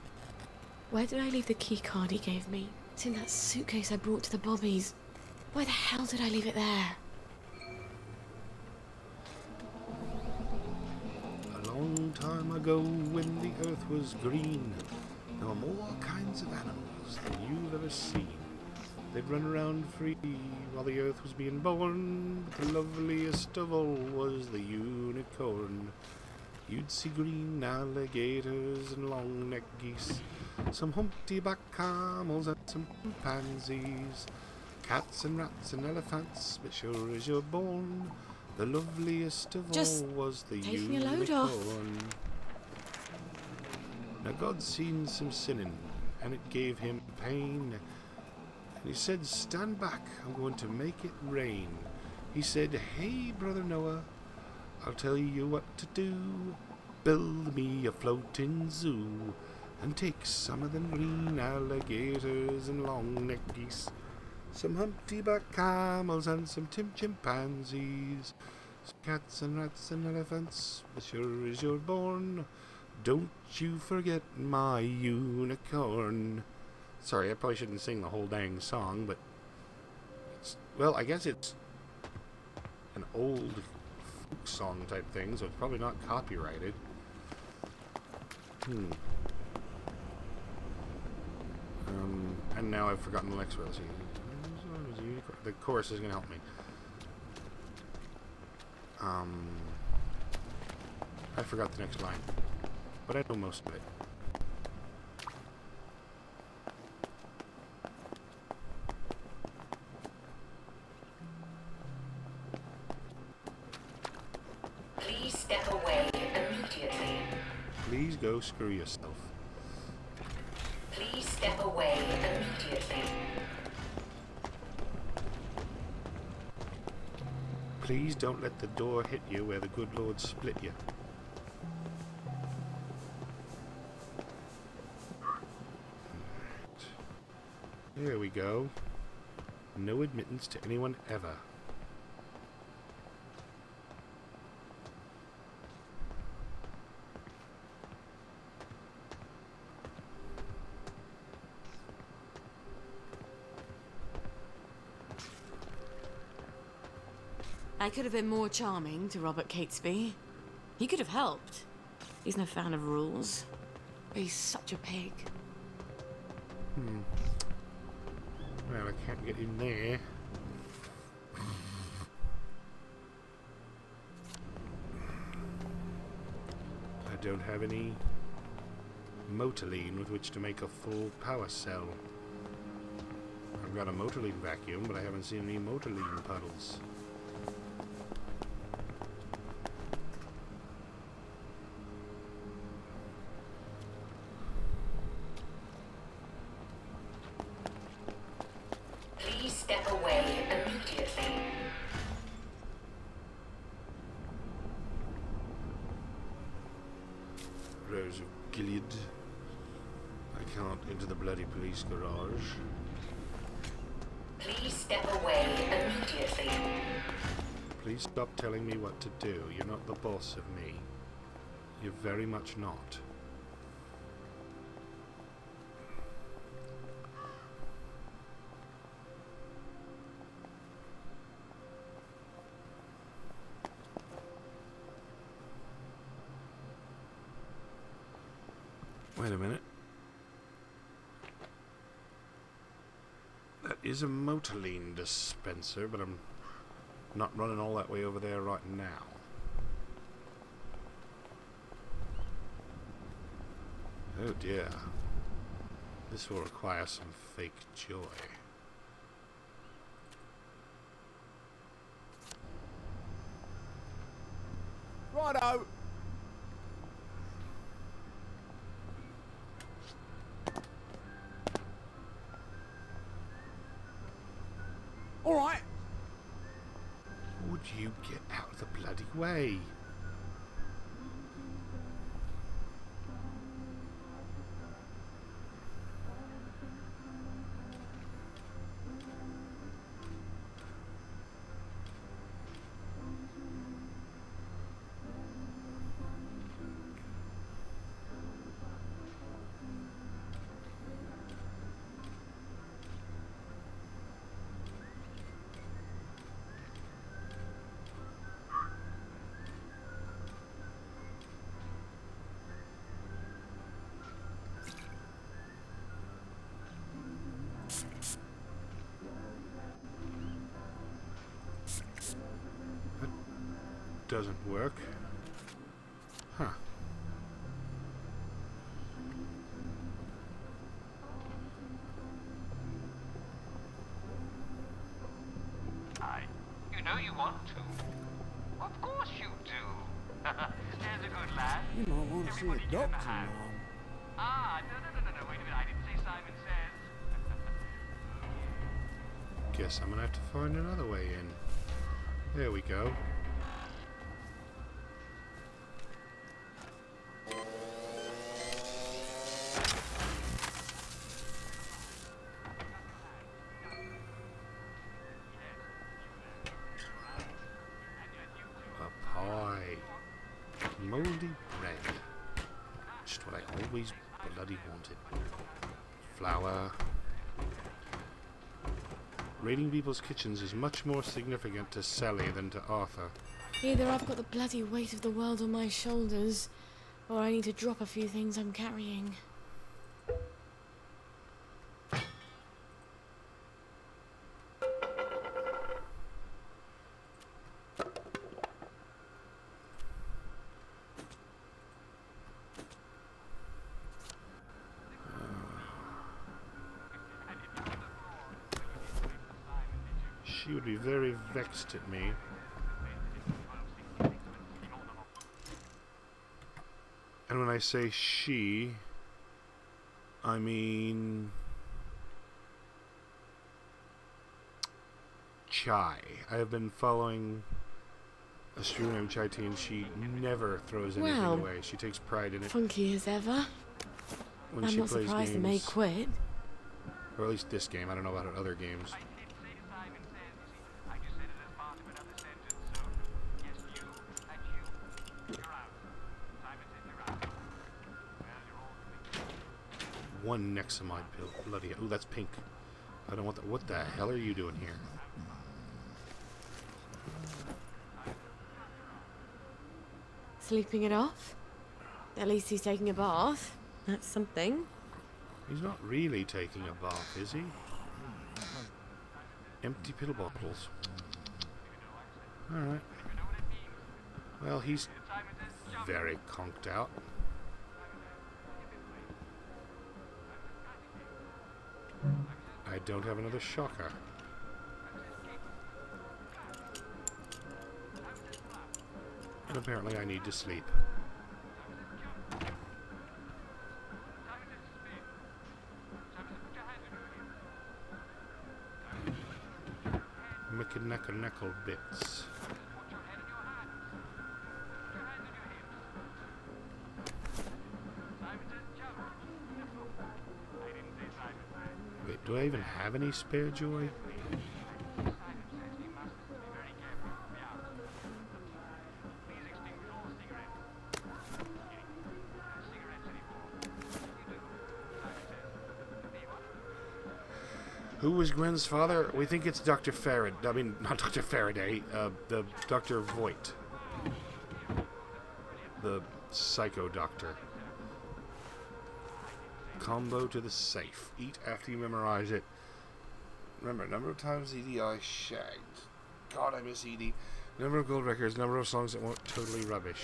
Where did I leave the key card he gave me? It's in that suitcase I brought to the Bobbies. Why the hell did I leave it there? A long time ago, when the earth was green, there were more kinds of animals than you've ever seen. They'd run around free while the earth was being born, but the loveliest of all was the unicorn. You'd see green alligators and long-necked geese, some humpty-back camels and some chimpanzees, cats and rats and elephants, but sure as you're born, The loveliest of Just all was the taking a load off. unicorn. Now God seen some sinning, and it gave him pain. And he said, stand back, I'm going to make it rain. He said, hey, brother Noah, I'll tell you what to do. Build me a floating zoo, and take some of them green alligators and long-necked geese, some humpty-back camels and some chimpanzees, some cats and rats and elephants, as sure as you're born. Don't you forget my unicorn. Sorry, I probably shouldn't sing the whole dang song, but it's, well, I guess it's an old folk song type thing, so it's probably not copyrighted. And now I've forgotten the next verse. The chorus is going to help me. I forgot the next line, but I know most of it. Please step away immediately. Please go screw yourself. Please step away immediately. Please don't let the door hit you where the good Lord split you. There we go. No admittance to anyone ever. I could have been more charming to Robert Catesby. He could have helped. He's no fan of rules. But he's such a pig. Well, I can't get in there. I don't have any motoline with which to make a full power cell. I've got a motoline vacuum, but I haven't seen any motoline puddles. Please step away immediately. Rose of Gilead. I can't enter the bloody police garage. Please step away immediately. Please stop telling me what to do. You're not the boss of me. You're very much not. Wait a minute. That is a motoline dispenser, but I'm not running all that way over there right now. Oh dear. This will require some fake joy. Righto. All right. Would you get out of the bloody way? Doesn't work. Huh. You know you want to. course you do. There's a good lad. You might want to see a doctor, Mom. Ah, no, wait a minute, I didn't say Simon Says. Guess I'm gonna have to find another way in. There we go. A pie. Moldy bread. Just what I always bloody wanted. Flour. Raiding people's kitchens is much more significant to Sally than to Arthur. Either I've got the bloody weight of the world on my shoulders, or I need to drop a few things I'm carrying. She would be very vexed at me. And when I say she, I mean Chai. I have been following a streamer named Chai T, and she never throws anything away. She takes pride in it. Funky as ever. When I'm she not plays surprised games, they may quit. or at least this game. I don't know about other games. One Nexamide pill. Bloody hell. Ooh, that's pink. I don't want that. What the hell are you doing here? Sleeping it off? At least he's taking a bath. That's something. He's not really taking a bath, is he? Empty pill bottles. Alright. Well, he's very conked out. I don't have another shocker. And apparently I need to sleep. Mickey-neckle bits. Wait, do I even have any spare joy? Who was Gwen's father? We think it's Dr. Faraday. I mean, not Dr. Faraday. The Dr. Voight. The psycho doctor. Combo to the safe. Eat after you memorize it. Remember, number of times Edie I shagged. God, I miss Edie. Number of gold records, number of songs that weren't totally rubbish.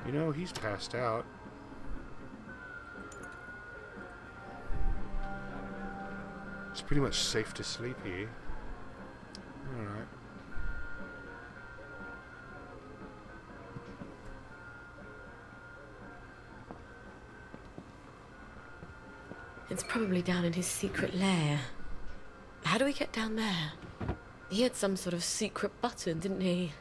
You know, he's passed out. It's pretty much safe to sleep here. Alright. It's probably down in his secret lair. How do we get down there? He had some sort of secret button, didn't he?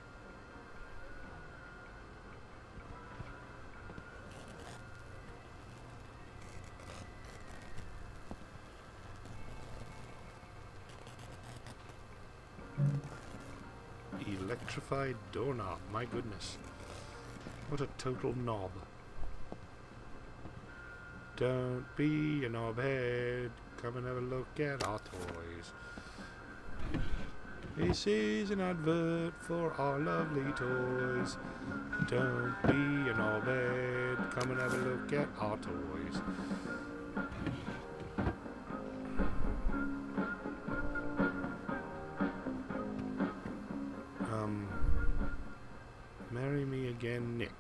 Electrified doorknob, my goodness. What a total knob. Don't be a knobhead, come and have a look at our toys. This is an advert for our lovely toys. Don't be a knobhead, come and have a look at our toys. Marry me again, Nick.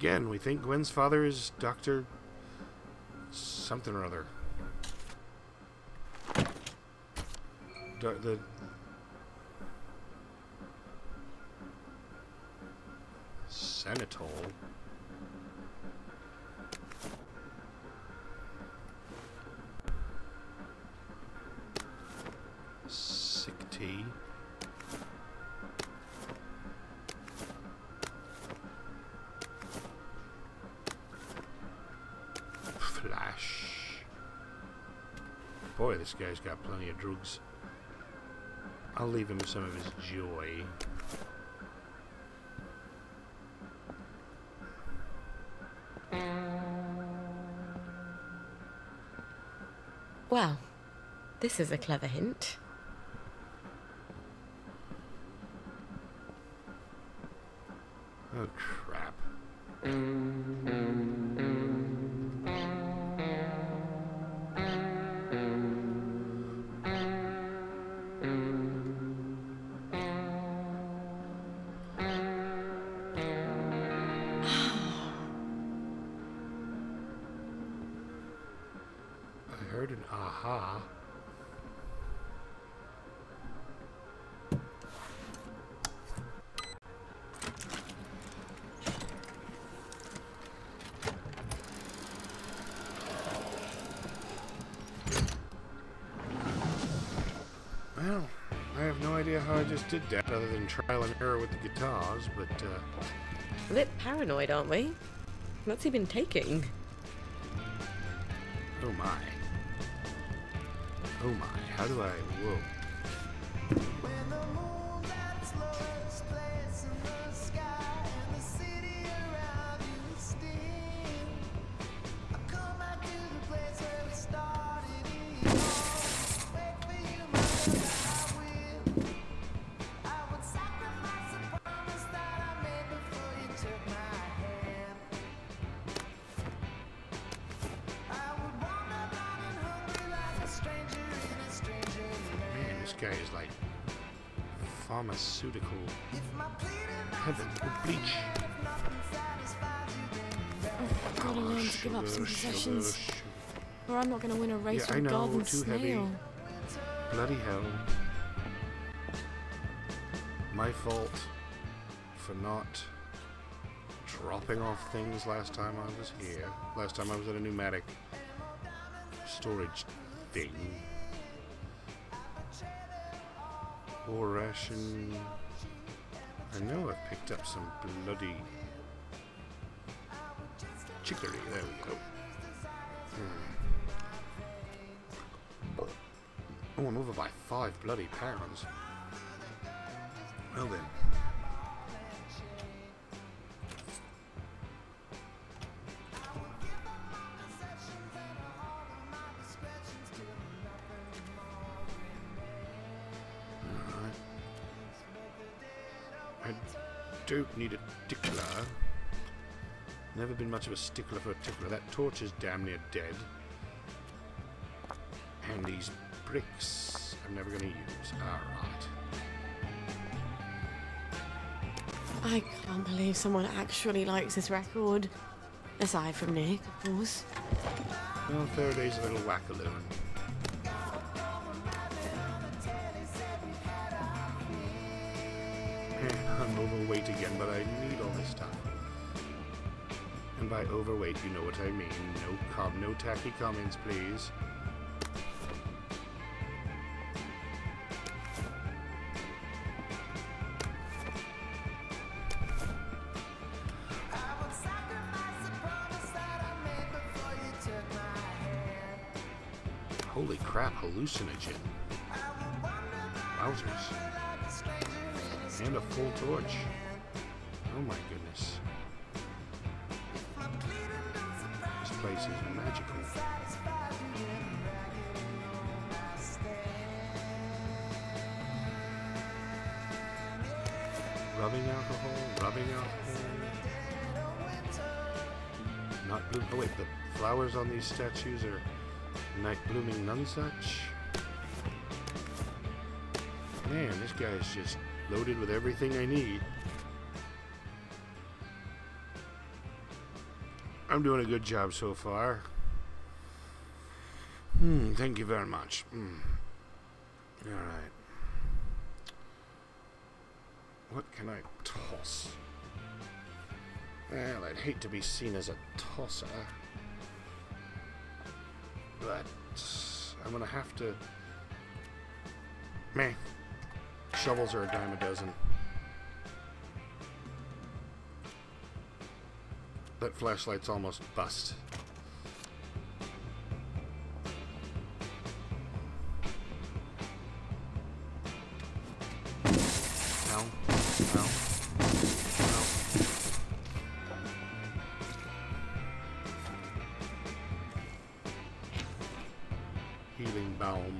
Again, we think Gwen's father is Dr. something or other. The Senatol. Sick tea. Flash. Boy, this guy's got plenty of drugs. I'll leave him with some of his joy. Well, this is a clever hint. Oh, crap. I heard an aha. Well, I have no idea how I just did that other than trial and error with the guitars, but, A bit paranoid, aren't we? What's he been taking? oh my. Oh my, how do I, whoa. Man, this guy is like pharmaceutical heaven with bleach. I've got to learn to give up some possessions, or I'm not going to win a race Yeah, I with a know, garden too snail. heavy. Bloody hell. My fault for not dropping off things last time I was here. Last time I was at a pneumatic storage thing. War ration. I know I've picked up some bloody chicory. There we go. Oh, I'm over by 5 bloody pounds. Well then. Alright. I don't need a tickler. Never been much of a stickler for a tickler. That torch is damn near dead. And these bricks I'm never going to use. Alright. I can't believe someone actually likes this record. Aside from Nick, of course. Well, Faraday's a little wackaloon. I'm overweight again, but I need all this stuff. And by overweight, you know what I mean. No tacky comments, please. Holy crap, hallucinogen. Wowzers. And a full torch. Oh my goodness. This place is magical. Rubbing alcohol, rubbing alcohol. Not blue. Oh wait, the flowers on these statues are night blooming nonsuch. Man, this guy is just loaded with everything I need. I'm doing a good job so far. Thank you very much. Alright. What can I toss? Well, I'd hate to be seen as a tosser. But I'm gonna have to... Meh. Shovels are a dime a dozen. That flashlight's almost bust. Ow. Ow. Ow. Healing balm.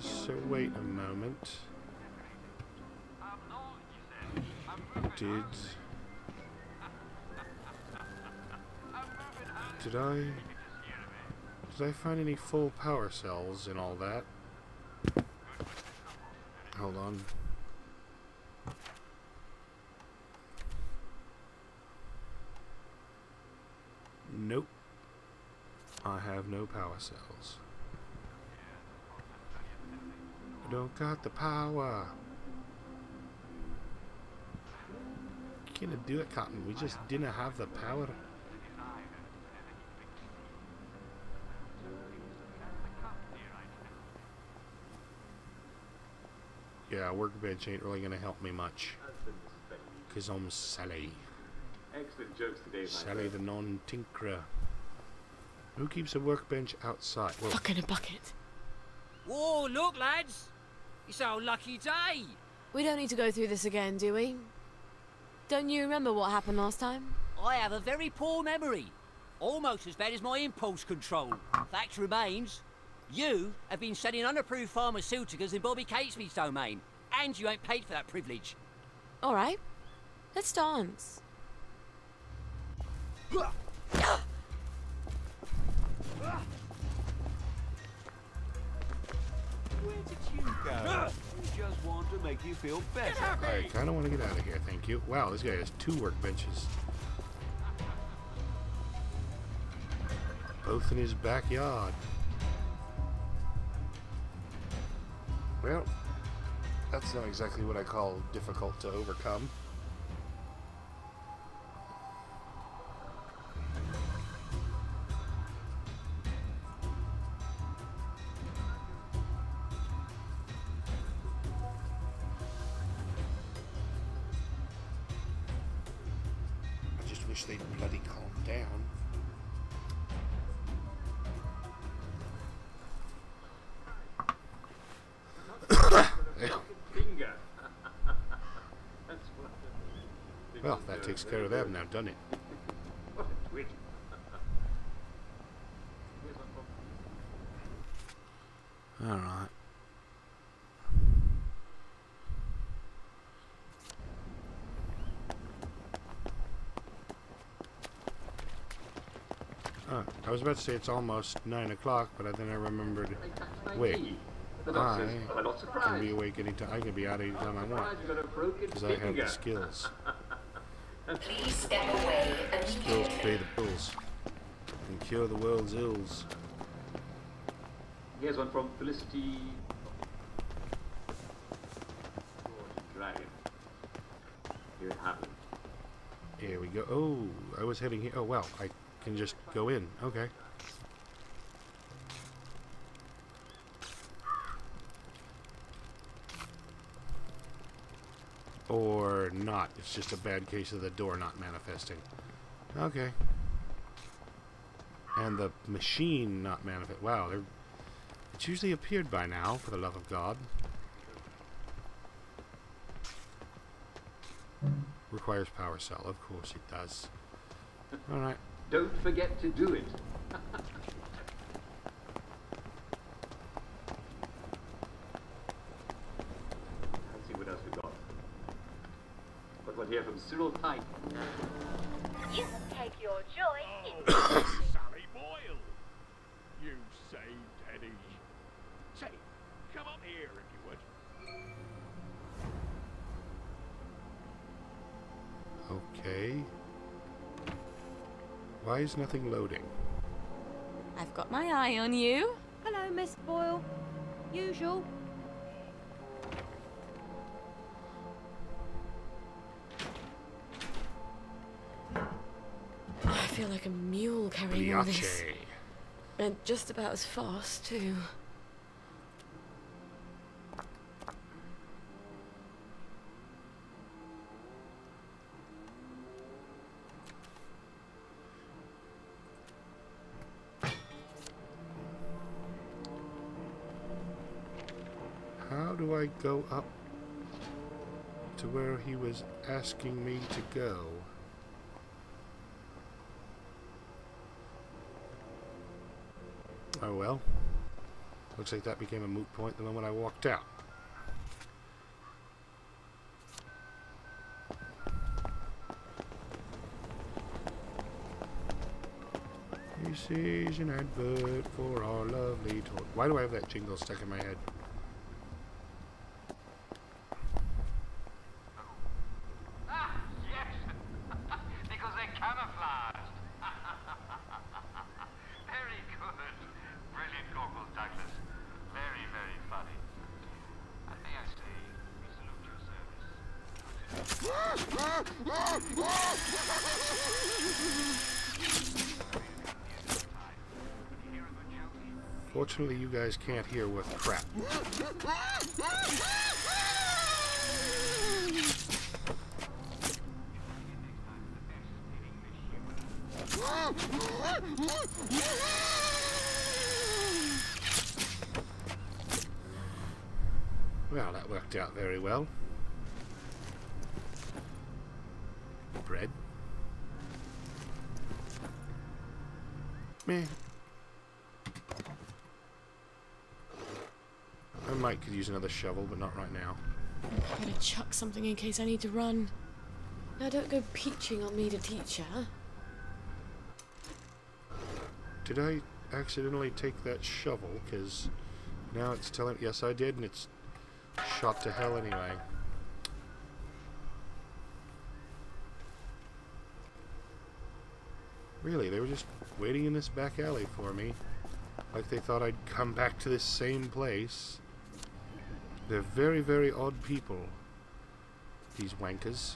So wait a moment. Did I find any full power cells in all that? Hold on. Nope. I have no power cells. I don't got the power. Can't do it, Cotton. We just didn't have the power. Yeah, workbench ain't really gonna help me much. Cause I'm Sally. Excellent jokes today, Sally the non-tinkerer. Who keeps a workbench outside? Whoa. Fuck in a bucket. Whoa, look, lads! It's our lucky day! We don't need to go through this again, do we? Don't you remember what happened last time? I have a very poor memory. Almost as bad as my impulse control. Fact remains, you have been selling unapproved pharmaceuticals in Bobby Catesby's domain. And you ain't paid for that privilege. Alright. Let's dance. Where did you go? We just want to make you feel better. I kind of want to get out of here, thank you. Wow, this guy has 2 workbenches. Both in his backyard. Well, that's not exactly what I call difficult to overcome. I just wish they'd bloody calm down. Well, that takes care of them now, doesn't it? Alright. I was about to say it's almost 9 o'clock, but then I remembered, wait, I can be awake anytime, I can be out anytime I want, because I have the skills. Please step away Skills pay the bills and cure the world's ills. Here's one from Felicity. Dragon. Here it happens. Here we go. Oh, I was heading here. Oh, well, I can just go in. Okay. Or not. It's just a bad case of the door not manifesting. Okay. And the machine not manifest. Wow, it's usually appeared by now, for the love of God. Requires power cell. Of course it does. Alright. Don't forget to do it. Let's see what else we got. Got one here from Cyril Pike. You can take your joy Why is nothing loading? I've got my eye on you. Hello, Miss Boyle. Usual. I feel like a mule carrying all this. Liache. And just about as fast, too. How do I go up to where he was asking me to go? Oh well. Looks like that became a moot point the moment I walked out. This is an advert for our lovely toy. Why do I have that jingle stuck in my head? Because they're camouflaged. Very good. Brilliant, Corporal Douglas. Very, very funny. I think I say we salute your service. Fortunately, you guys can't hear worth crap. Well, that worked out very well. Bread. Meh. I might could use another shovel, but not right now. I'm gonna chuck something in case I need to run. Now don't go peaching on me to teach her. Did I accidentally take that shovel? Because now it's telling... Yes, I did, and it's shot to hell anyway. Really, they were just waiting in this back alley for me. Like they thought I'd come back to this same place. They're very, very odd people, these wankers.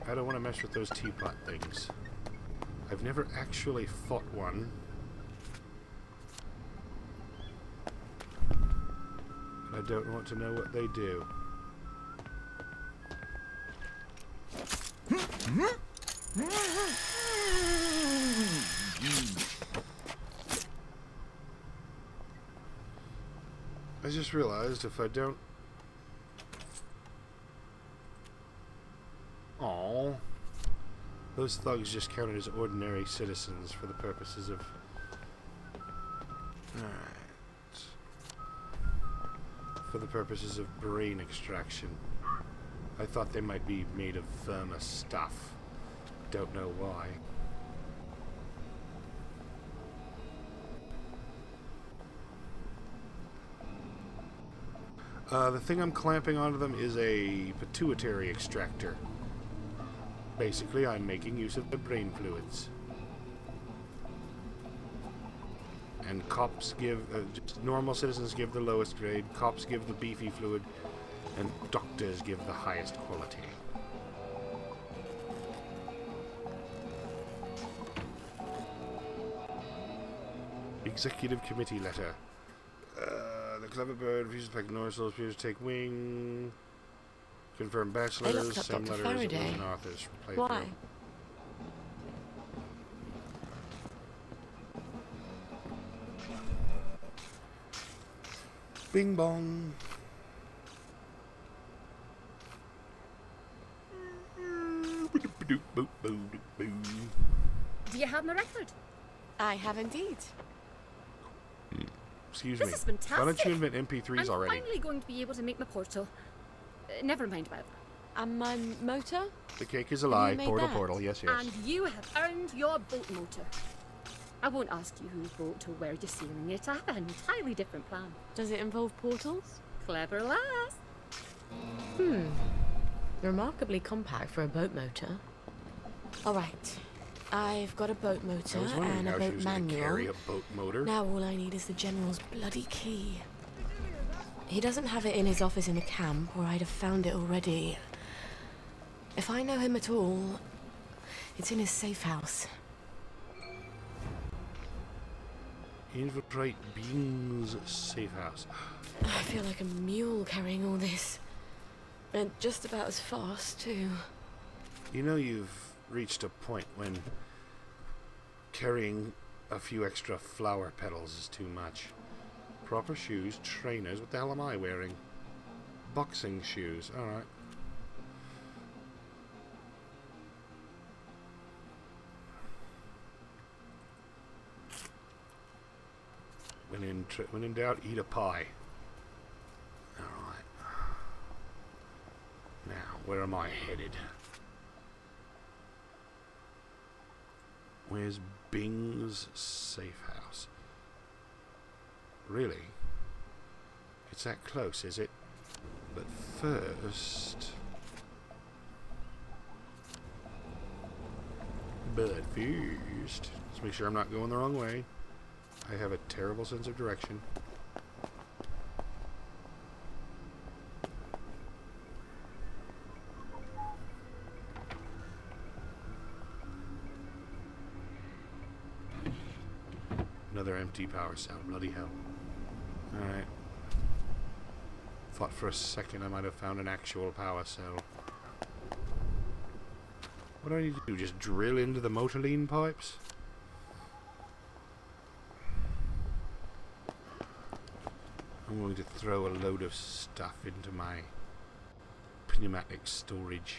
I don't want to mess with those teapot things. I've never actually fought one. I don't want to know what they do. I just realized if I don't... Aww. Those thugs just counted as ordinary citizens for the purposes of... Alright. For the purposes of brain extraction. I thought they might be made of Verma stuff. Don't know why. The thing I'm clamping onto them is a pituitary extractor. Basically, I'm making use of the brain fluids. And cops give, just normal citizens give the lowest grade, cops give the beefy fluid, and doctors give the highest quality. Executive committee letter. The clever bird refuses to pack morsels, refuses to take wing. Confirm bachelors, same Dr. letters, Faraday. and authors. Why? Bing bong. Do you have my record? I have indeed. Excuse This me. is fantastic. Why don't you invent MP3s I'm already? finally going to be able to make my portal. Never mind about that. And my motor? The cake is a lie. You made Portal, that? portal. Yes, yes. And you have earned your boat motor. I won't ask you whose boat or where you're sailing it. I have an entirely different plan. Does it involve portals? Clever lass. Remarkably compact for a boat motor. Alright. I've got a boat motor I was wondering and a how she boat was going to manual. carry a boat motor. Now all I need is the General's bloody key. He doesn't have it in his office in the camp, or I'd have found it already. If I know him at all, it's in his safe house. Infiltrate Bing's safe house. I feel like a mule carrying all this. And just about as fast, too. You know you've reached a point when carrying a few extra flower petals is too much. Proper shoes, trainers. What the hell am I wearing? Boxing shoes. Alright. When in doubt, eat a pie. Alright. Now, where am I headed? Where's Bing's safe house? Really? It's that close, is it? But first... let's make sure I'm not going the wrong way. I have a terrible sense of direction. Another empty power cell. Bloody hell. Alright. Thought for a second I might have found an actual power cell. What do I need to do? Just drill into the motoline pipes? I'm going to throw a load of stuff into my pneumatic storage.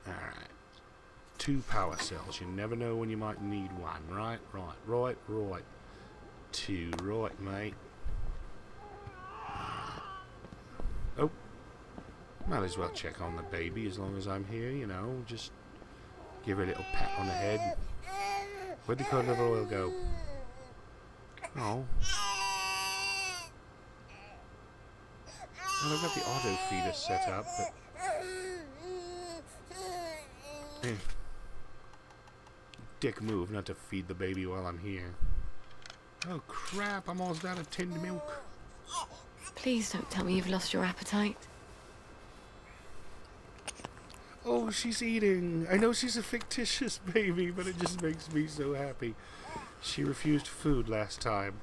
Alright. 2 power cells. You never know when you might need one. Right. 2. Right, mate. Oh. Might as well check on the baby as long as I'm here, you know. Just give her a little pat on the head. Where'd the cod liver oil go? Oh. Well, I've got the auto feeder set up, but... Dick move not to feed the baby while I'm here. Oh crap, I'm almost out of tinned milk. Please don't tell me you've lost your appetite. Oh, she's eating. I know she's a fictitious baby, but it just makes me so happy. She refused food last time.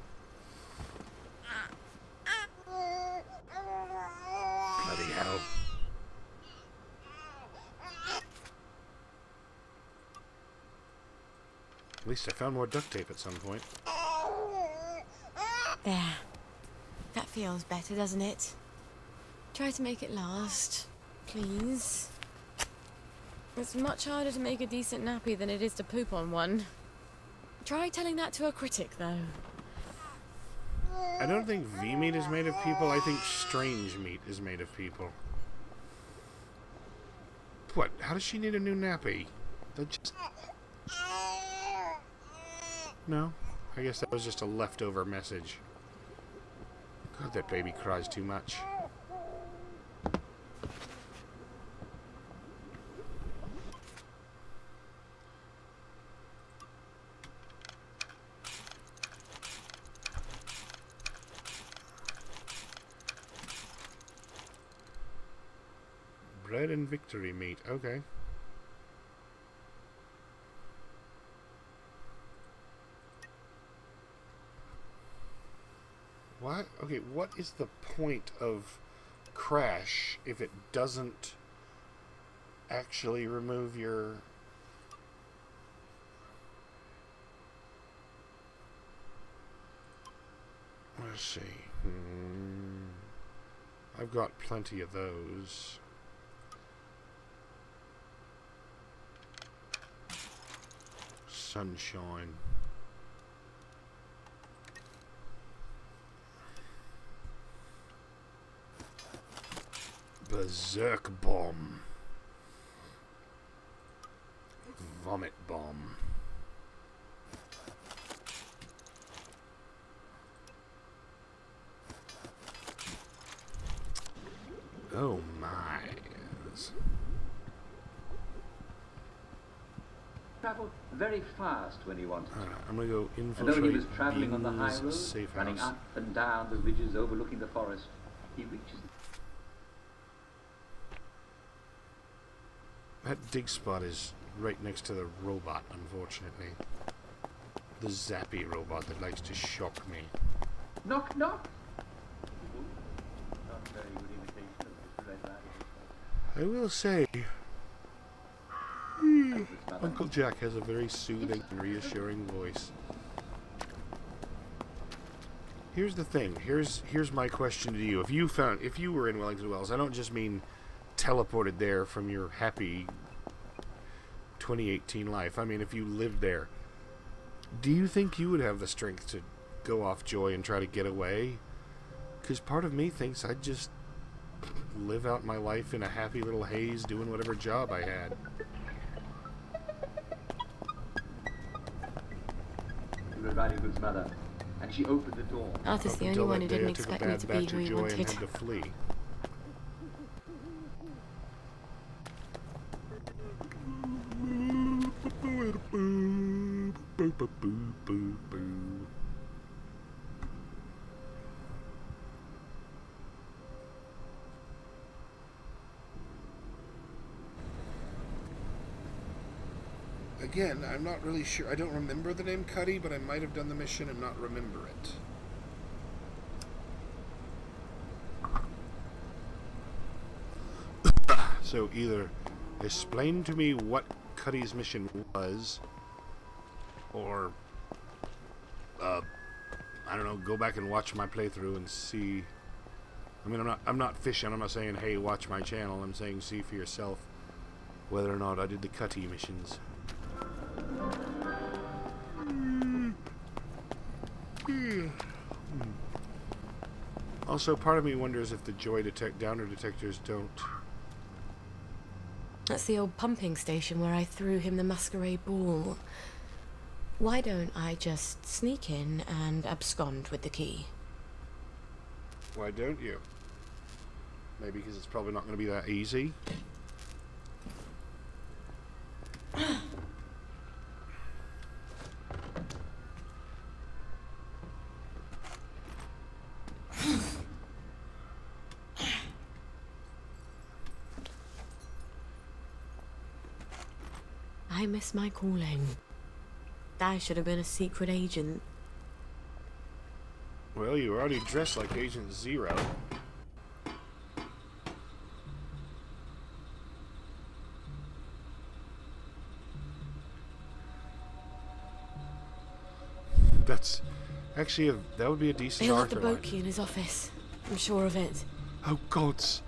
Bloody hell. At least I found more duct tape at some point. There. That feels better, doesn't it? Try to make it last, please. It's much harder to make a decent nappy than it is to poop on one. Try telling that to a critic, though. I don't think V-meat is made of people. I think strange meat is made of people. What? How does she need a new nappy? That just... No? I guess that was just a leftover message. God, that baby cries too much. Bread and victory meat. Okay. What? Okay, what is the point of Crash if it doesn't actually remove your... Let's see. I've got plenty of those. Sunshine. Berserk bomb. Vomit bomb. Oh my. Traveled very fast when he wanted to. I'm gonna go And infiltrate. though he was traveling on the high Bean's road, safe running house. up and down the ridges overlooking the forest, he reaches. That dig spot is right next to the robot, unfortunately. The zappy robot that likes to shock me. Knock, knock. Not very good imitation of Mr. Red Riding. I will say, Uncle Jack has a very soothing and reassuring voice. Here's the thing. Here's my question to you. If you were in Wellington Wells, I don't just mean teleported there from your happy 2018 life. I mean, if you lived there, do you think you would have the strength to go off Joy and try to get away? Because part of me thinks I'd just live out my life in a happy little haze doing whatever job I had. Red Riding Hood's mother, and she opened the door. Arthur's the only one who didn't expect me to be who he Joy and wanted. had to flee. Again, I'm not really sure. I don't remember the name Cuddy, but I might have done the mission and not remember it. So either explain to me what Cuddy's mission was, or I don't know, go back and watch my playthrough and see. I mean, I'm not fishing. I'm not saying, hey, watch my channel. I'm saying, see for yourself whether or not I did the Cuddy missions. Also, part of me wonders if the Joy downer detectors don't. That's the old pumping station where I threw him the masquerade ball. Why don't I just sneak in and abscond with the key? Why don't you? Maybe because it's probably not going to be that easy. I miss my calling. I should have been a secret agent. Well, you already dressed like Agent Zero. That's actually that would be a decent He'll have the Arthur line. boat key in his office. I'm sure of it. Oh gods,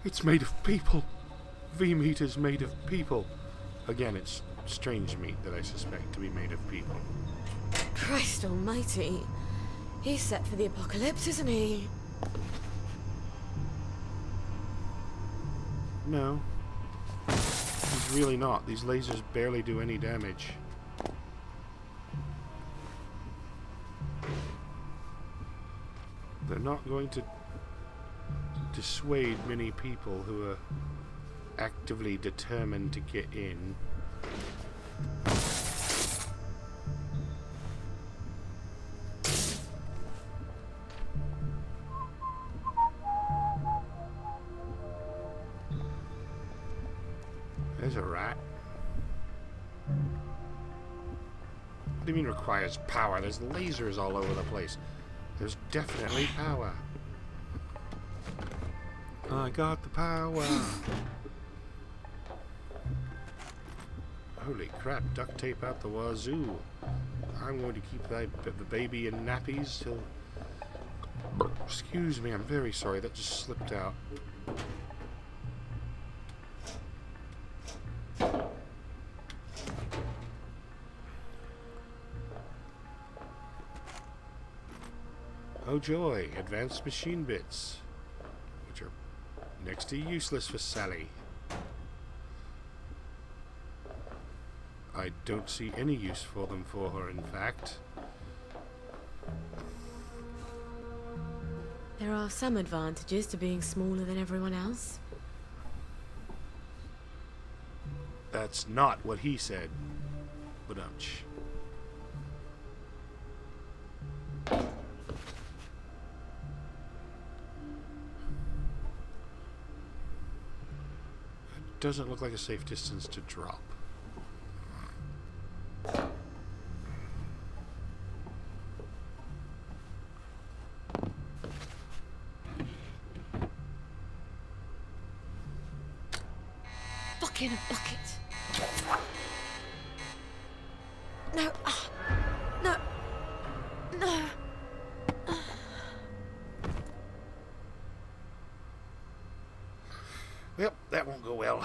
it's made of people. V-meat is made of people. Again, it's strange meat that I suspect to be made of people. Christ almighty. He's set for the apocalypse, isn't he? No. He's really not. These lasers barely do any damage. They're not going to dissuade many people who are actively determined to get in. There's a rat. What do you mean requires power? There's lasers all over the place. There's definitely power. I got the power. Holy crap, duct tape out the wazoo. I'm going to keep the baby in nappies till... Excuse me, I'm very sorry, that just slipped out. Oh joy, advanced machine bits, which are next to useless for Sally. I don't see any use for them for her, in fact. There are some advantages to being smaller than everyone else. That's not what he said. Ba-dumch. It doesn't look like a safe distance to drop. In a bucket. No. No. No. Yep, that won't go well.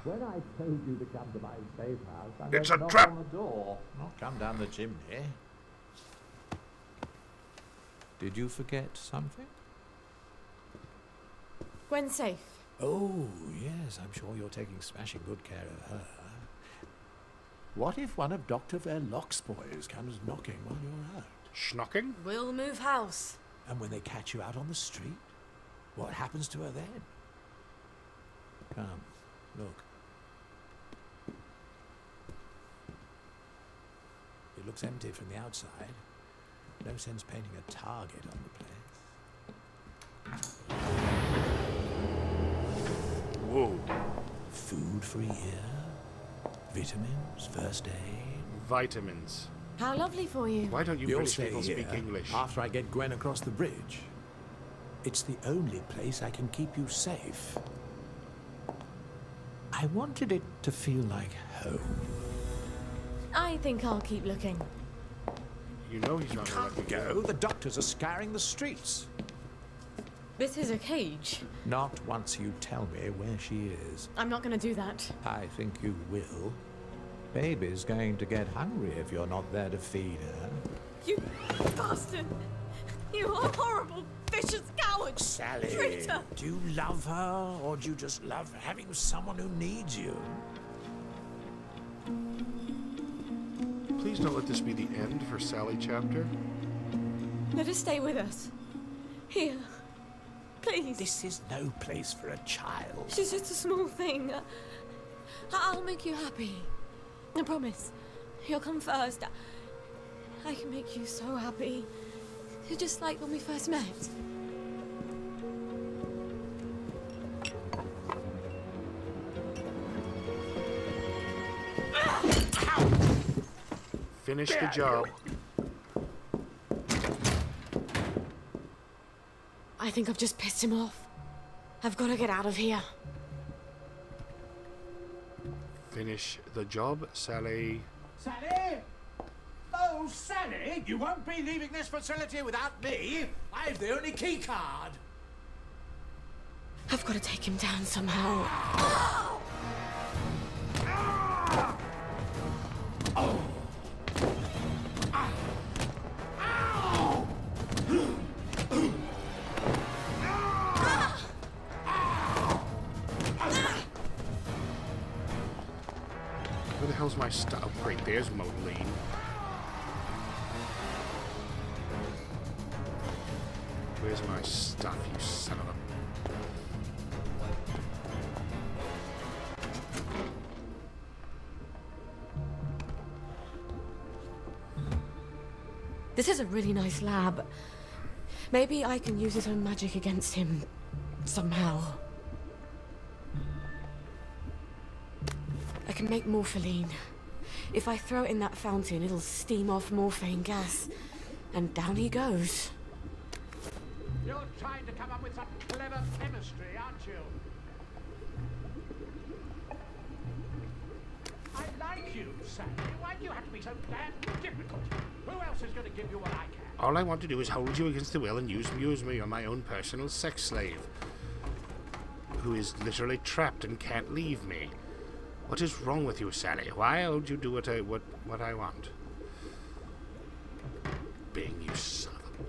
When I told you to come to my safe house, I It's meant a knock trap. on the door, not come down the chimney. Did you forget something? Gwen's safe. Oh, yes, I'm sure you're taking smashing good care of her. What if one of Dr. Verloc's boys comes knocking while you're out? Schnocking? We'll move house. And when they catch you out on the street, what happens to her then? Come, look. It looks empty from the outside. No sense painting a target on the place. Whoa. Food for a year, vitamins, first aid. Vitamins. How lovely for you. Why don't you You'll British stay people speak here English? after I get Gwen across the bridge. It's the only place I can keep you safe. I wanted it to feel like home. I think I'll keep looking. You know he's not gonna let me Go, the doctors are scouring the streets. This is a cage. Not once you tell me where she is. I'm not gonna do that. I think you will. Baby's going to get hungry if you're not there to feed her. You bastard! You are horrible, vicious coward! Sally, Traitor! do you love her, or do you just love having someone who needs you? Please don't let this be the end for Sally chapter. Let her stay with us. Here. Please. This is no place for a child. She's just a small thing. I'll make you happy. I promise. You'll come first. I can make you so happy. You're just like when we first met. Finish the job. I think I've just pissed him off. I've got to get out of here. Finish the job, Sally. Sally? Oh, Sally, you won't be leaving this facility without me. I've the only key card. I've got to take him down somehow. Where the hell's my stuff? Great, there's Modeline. Where's my stuff, you son of a... This is a really nice lab. Maybe I can use his own magic against him somehow. I can make morpholine. If I throw it in that fountain, it'll steam off morphine gas. And down he goes. You're trying to come up with some clever chemistry, aren't you? I like Sally. Why do you have to be so damn difficult? Who else is going to give you what I can? All I want to do is hold you against the will and use me on my own personal sex slave, who is literally trapped and can't leave me. What is wrong with you, Sally? Why would you do what I want? Bing, you son of a...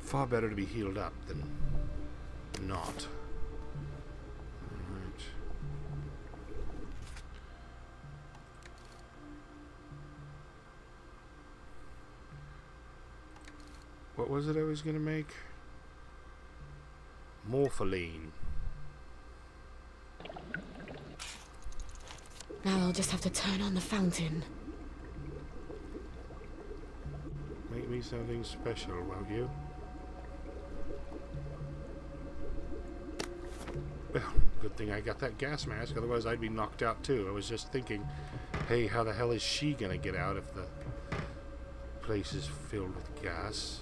Far better to be healed up than not. Alright. What was it I was gonna make? Morpholine. Now I'll just have to turn on the fountain. Make me something special, won't you? Well, good thing I got that gas mask, otherwise I'd be knocked out too. I was just thinking, hey, how the hell is she gonna get out if the place is filled with gas?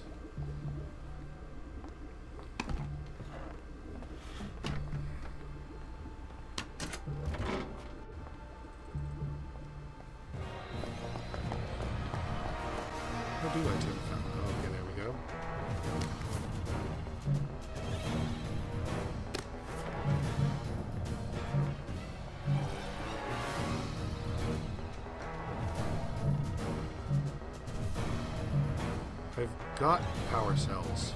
How do I turn the fountain? Okay, there we go. I've got power cells.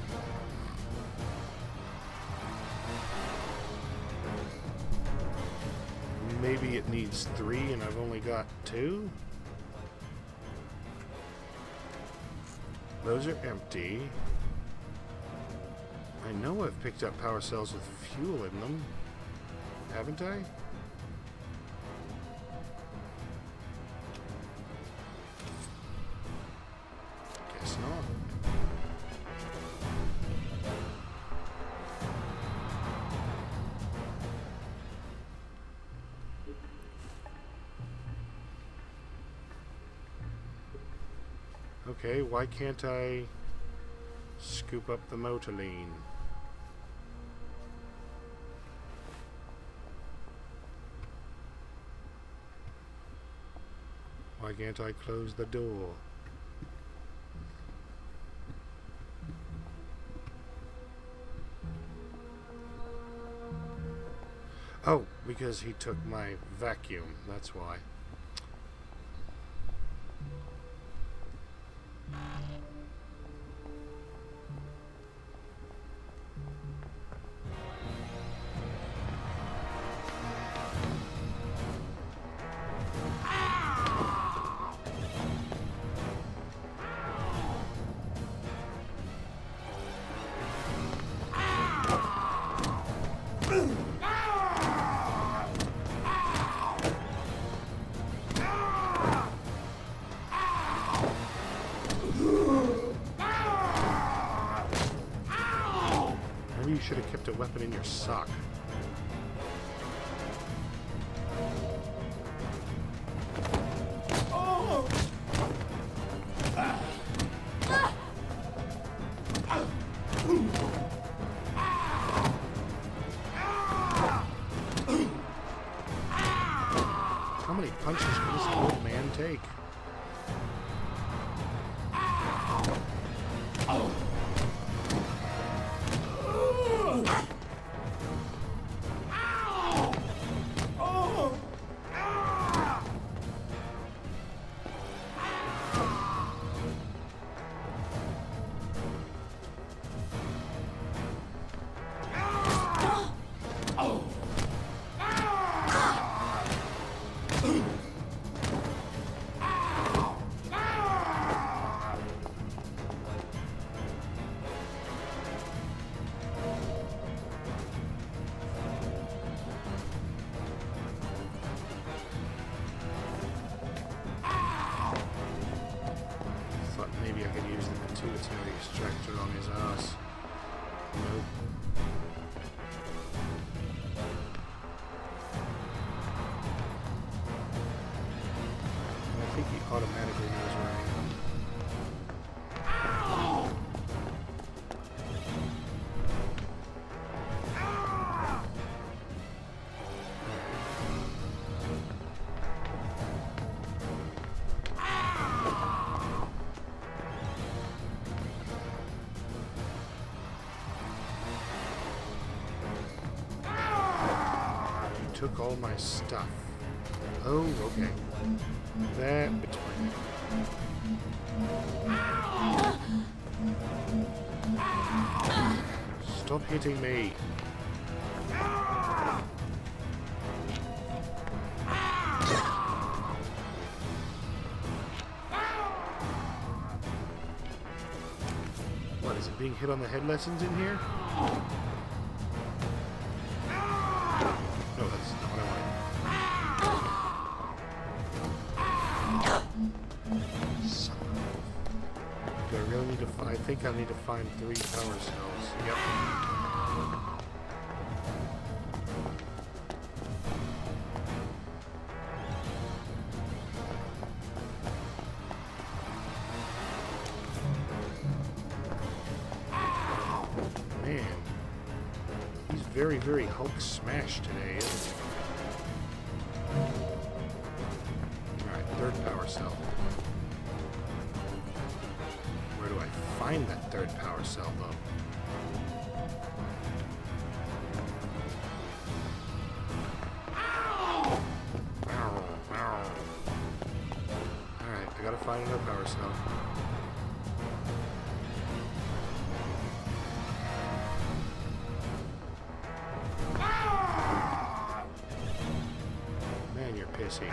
Maybe it needs 3 and I've only got 2? Those are empty. I know I've picked up power cells with fuel in them. Haven't I? Guess not. Okay, why can't I scoop up the motoline? Why can't I close the door? Oh, because he took my vacuum, that's why. Maybe you should have kept a weapon in your sock. How many punches can this old man take? Maybe I could use the pituitary extractor on his ass. Nope. I think he automatically took all my stuff. Oh, okay. That between. Stop hitting me. What, is it being hit on the head lessons in here? No, that's not what I wanted. Son of a... Do I really need to find... I think I need to find 3 power cells. Yep. Man. He's very, very Hulk smash today, isn't he? Alright, 3rd power cell. Where do I find that 3rd power cell, though? Alright, I gotta find another power cell. Man, you're pissy.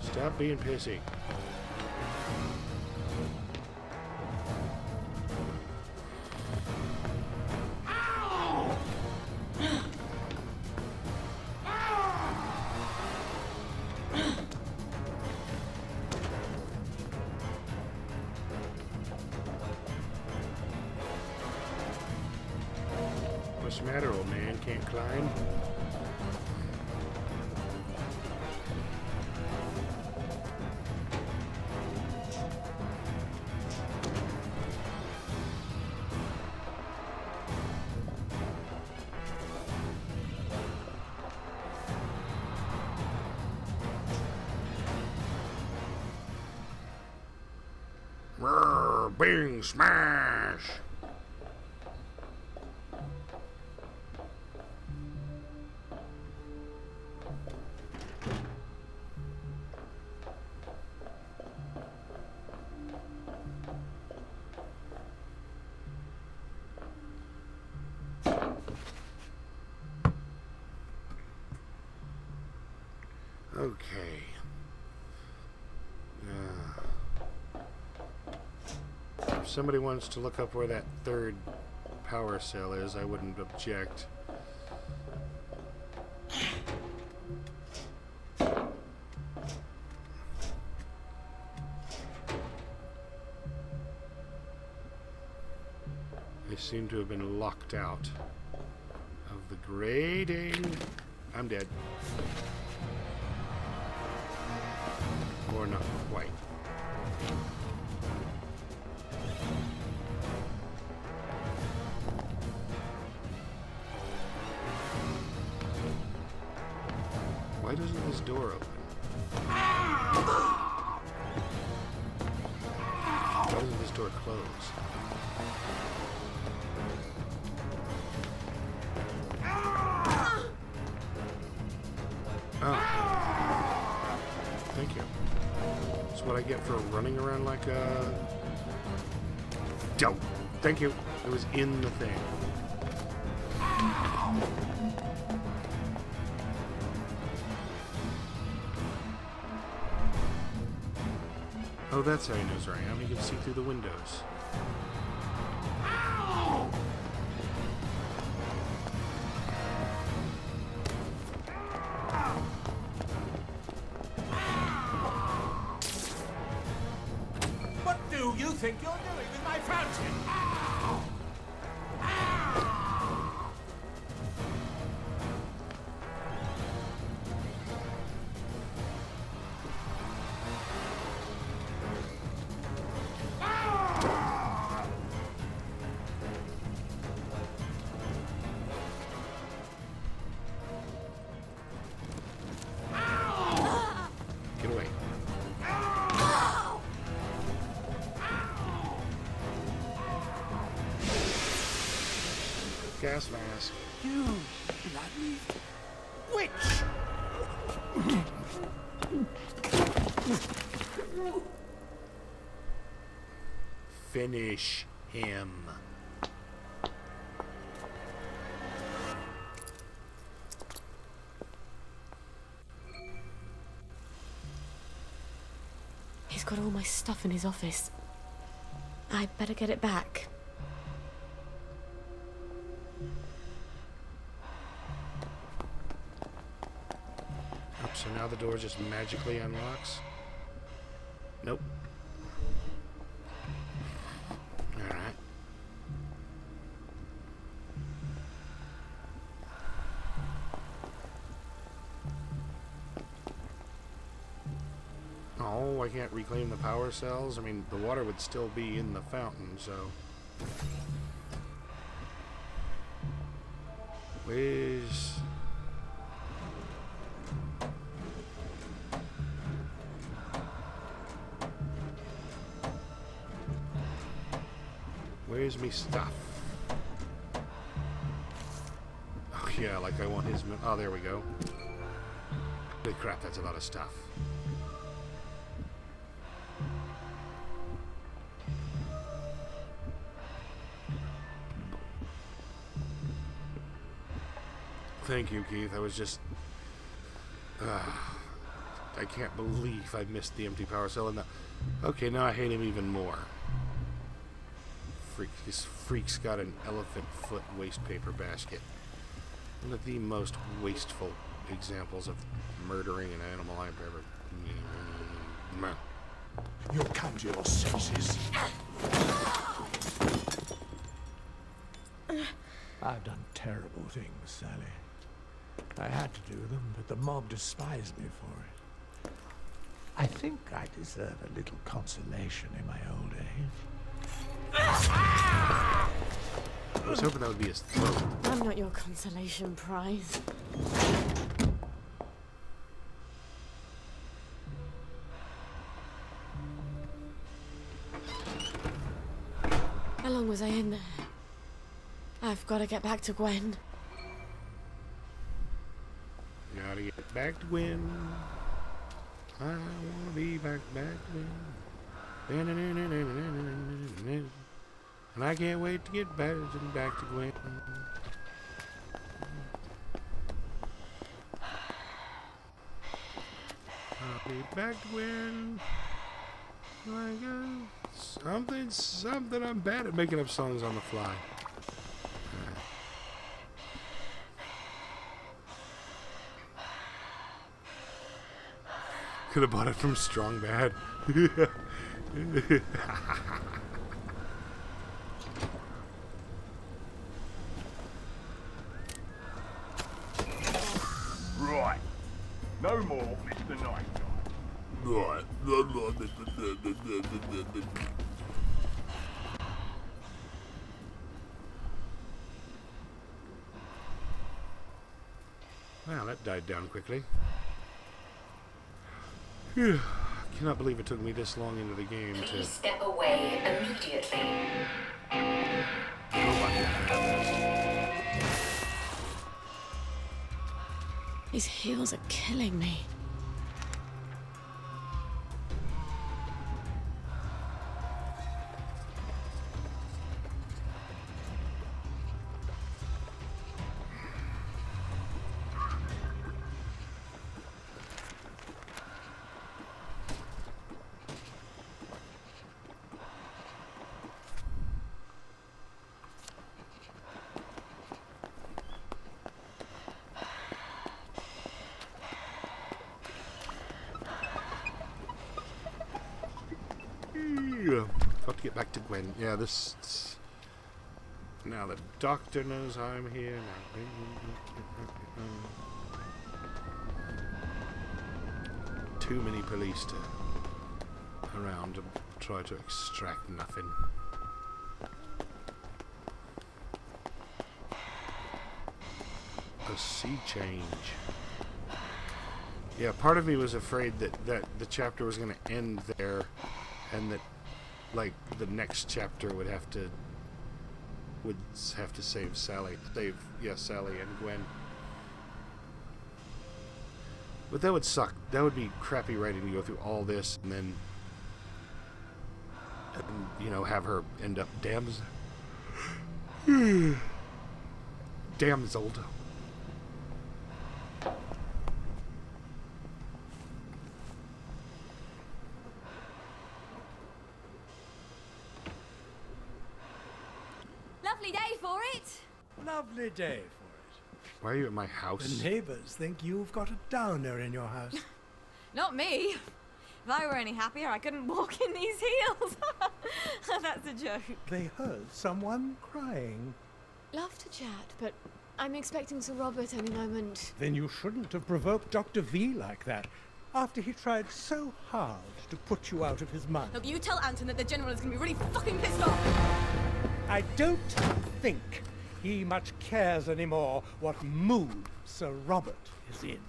Stop being pissy. What's the matter, old man? Can't climb? Roar, bing, smash! Okay. If somebody wants to look up where that 3rd power cell is, I wouldn't object. They seem to have been locked out of the grating. I'm dead. Or not quite. Why doesn't this door open? Why doesn't this door close? Oh. Thank you. That's what I get for running around like a... Dope. Thank you. It was in the thing. Oh, that's how he knows where I am. He can see through the windows. What do you think you're doing with my fountain? Get away. Gas mask. You bloody witch! Finish him. He's got all my stuff in his office. I'd better get it back. Oh, so now the door just magically unlocks? Nope. Alright. Oh, I can't reclaim the power cells? I mean, the water would still be in the fountain, so... Where's... Where's me stuff? Oh yeah, like I want his... Oh, there we go. Holy crap, that's a lot of stuff. Thank you, Keith. I was just... I can't believe I missed the empty power cell. And okay, now I hate him even more. This freak's got an elephant foot waste paper basket. One of the most wasteful examples of murdering an animal I've ever... You'll come to your senses. I've done terrible things, Sally. I had to do them, but the mob despised me for it. I think I deserve a little consolation in my old age. I was hoping that would be his throat. I'm not your consolation prize. How long was I in there? I've got to get back to Gwen. Gotta get back to Gwen. I wanna be back to Gwen. And I can't wait to get back to Gwen. I'll be back to Gwen. My God. Something. I'm bad at making up songs on the fly. Could have bought it from Strong Bad. Right. No more Mr. Night Guy. Right. Wow, that died down quickly. Phew. Cannot believe it took me this long into the game to... Please step away immediately. These heels are killing me. Got to get back to Gwen. Yeah, this... Now the doctor knows I'm here. Too many police around to try to extract nothing. A sea change. Yeah, part of me was afraid that the chapter was going to end there, and that, like, the next chapter would have to save Sally. Sally and Gwen. But that would suck. That would be crappy writing to go through all this and then, you know, have her end up damseled. Lovely day for it. Lovely day for it. Why are you at my house? The neighbors think you've got a downer in your house. Not me. If I were any happier, I couldn't walk in these heels. That's a joke. They heard someone crying. Love to chat, but I'm expecting Sir Robert any moment. Then you shouldn't have provoked Dr. V like that, after he tried so hard to put you out of his mind. Look, you tell Anton that the General is going to be really fucking pissed off. I don't think he much cares anymore what mood Sir Robert is in.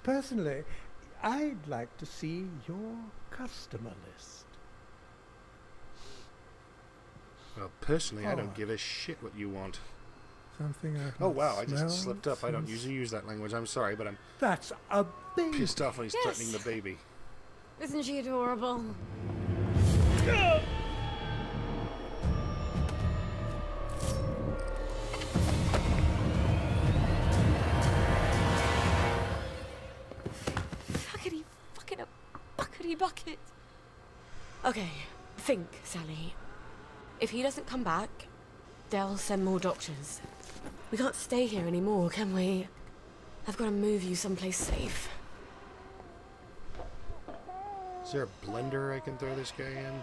Personally, I'd like to see your customer list. Well, personally, I don't give a shit what you want. Something I Oh wow, I smell, just slipped up. I don't usually use that language. I'm sorry, but I'm That's a baby. pissed off when he's threatening the baby. Isn't she adorable? Fuckity fucking a buckety bucket. Okay, think, Sally. If he doesn't come back, they'll send more doctors. We can't stay here anymore, can we? I've got to move you someplace safe. Is there a blender I can throw this guy in?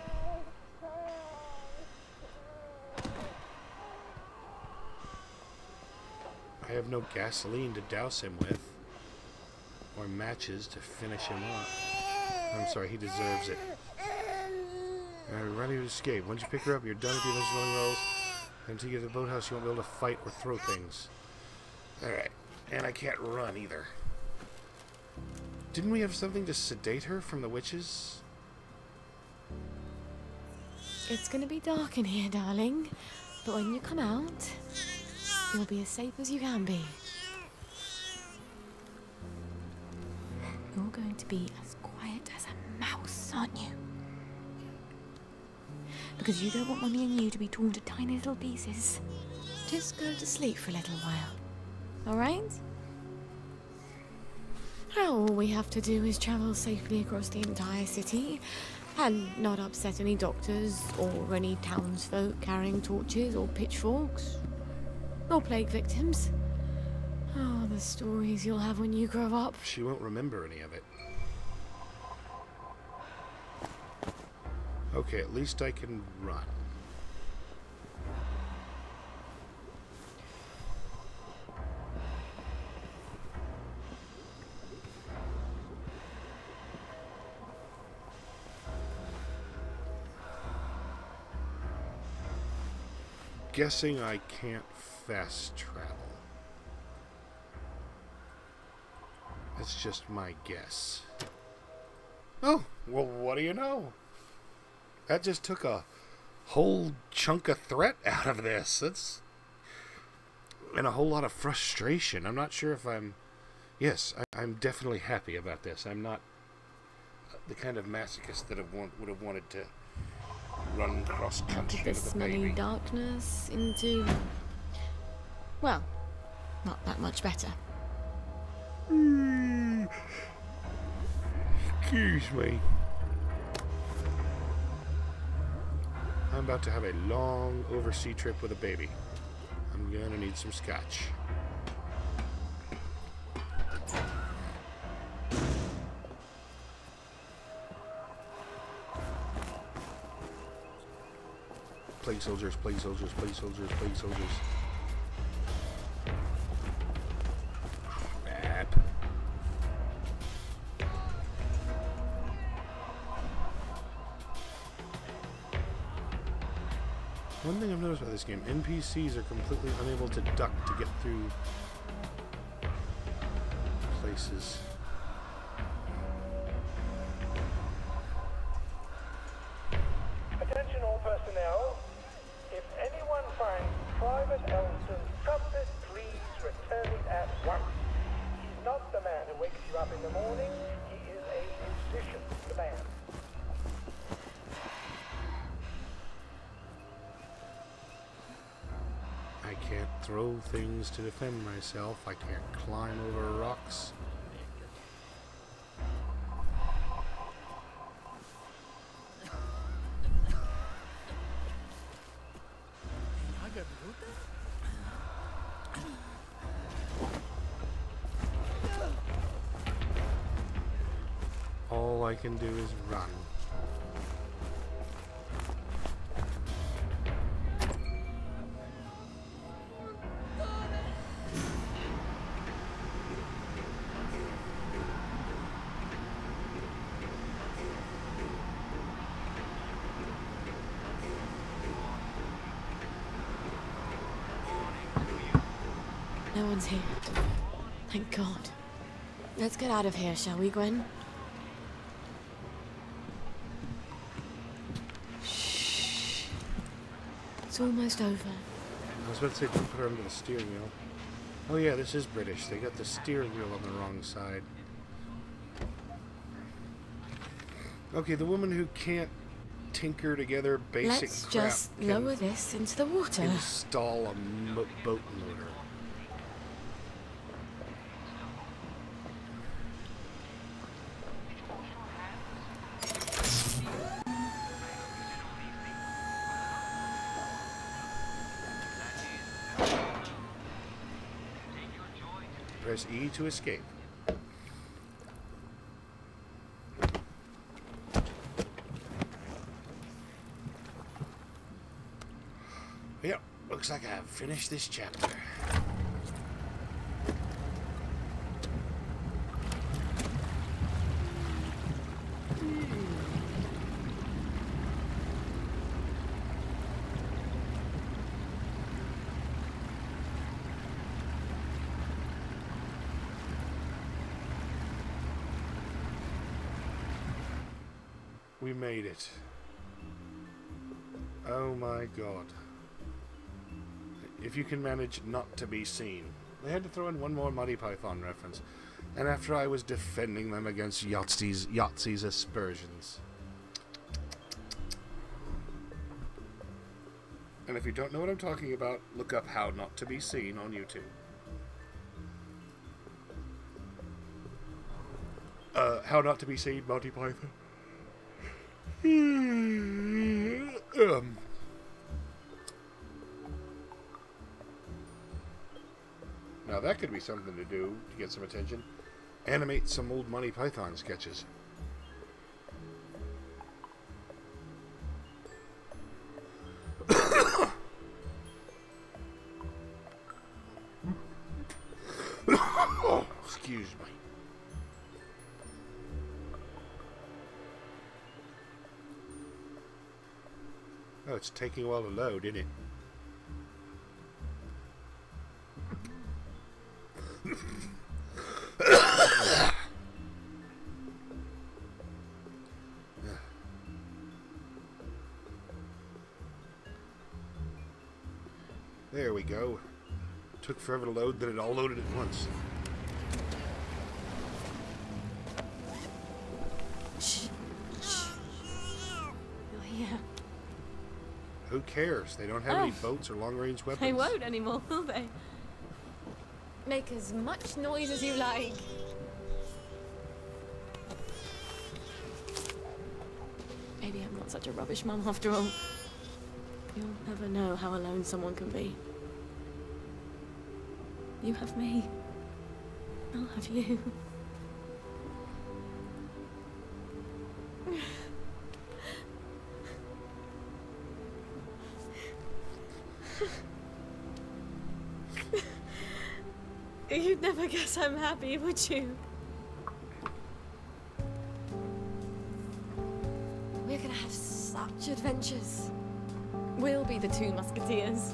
I have no gasoline to douse him with, or matches to finish him off. I'm sorry, he deserves it. Alright, ready to escape. Once you pick her up, you're done with the initial rolls. Until you get to the boathouse, you won't be able to fight or throw things. Alright, and I can't run either. Didn't we have something to sedate her from the witches? It's gonna be dark in here, darling. But when you come out, you'll be as safe as you can be. You're going to be as quiet as a mouse, aren't you? Because you don't want Mummy and you to be torn to tiny little pieces. Just go to sleep for a little while. Alright? All we have to do is travel safely across the entire city and not upset any doctors or any townsfolk carrying torches or pitchforks or plague victims. Oh, the stories you'll have when you grow up. She won't remember any of it. Okay, at least I can run. Guessing I can't fast travel. That's just my guess. Oh, well, what do you know? That just took a whole chunk of threat out of this. That's... and a whole lot of frustration. I'm not sure if I'm... Yes, I'm definitely happy about this. I'm not the kind of masochist that would have wanted to run cross country The with a smelly baby. darkness into... well, not that much better. Excuse me. I'm about to have a long overseas trip with a baby. I'm gonna need some scotch. Plague soldiers, plague soldiers, plague soldiers, plague soldiers. Crap. One thing I've noticed about this game, NPCs are completely unable to duck to get through places. Attention all personnel. If anyone finds Private Elston's compass, please return it at once. wakes you up in the morning, he is a musician for the band. I can't throw things to defend myself. I can't climb over rocks. All I can do is run. No one's here. Thank God. Let's get out of here, shall we, Gwen? Shh. It's almost over. I was about to say, don't put her under the steering wheel. Oh yeah, this is British. They got the steering wheel on the wrong side. Okay, the woman who can't tinker together basic Let's crap just can lower this into the water. install a boat motor. Press E to escape. Yep, looks like I've finished this chapter. We made it. Oh my God. If you can manage not to be seen. They had to throw in one more Monty Python reference. And after I was defending them against Yahtzee's aspersions. And if you don't know what I'm talking about, look up How Not to Be Seen on YouTube. How Not to Be Seen, Monty Python. Now that could be something to do to get some attention. Animate some old Monty Python sketches. Oh, excuse me. Oh, it's taking a while to load, isn't it? There we go. Took forever to load, then it all loaded at once. Shh. Shh. You're here. Who cares? They don't have any boats or long-range weapons. They won't anymore, will they? Make as much noise as you like. Maybe I'm not such a rubbish mum after all. You'll never know how alone someone can be. You have me. I'll have you. You'd never guess I'm happy, would you? We're gonna have such adventures. We'll be the two musketeers.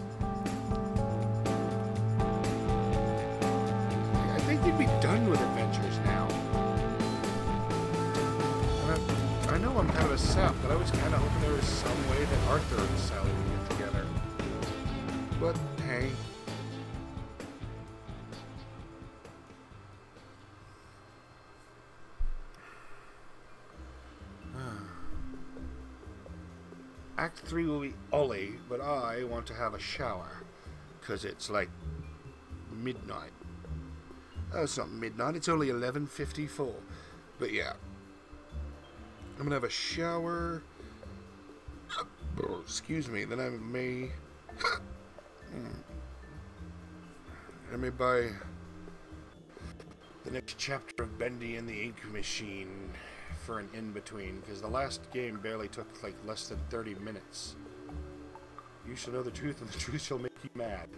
I think you'd be done with adventures now. I know I'm kind of a sap, but I was kind of hoping there was some way that Arthur and Sally would get together. But hey. Act 3 will be Ollie, but I want to have a shower. Because it's like midnight. Oh, it's not midnight, it's only 11:54. But yeah. I'm gonna have a shower. Oh, excuse me, then I may... I may buy the next chapter of Bendy and the Ink Machine for an in-between, because the last game barely took like less than 30 minutes. You shall know the truth, and the truth shall make you mad.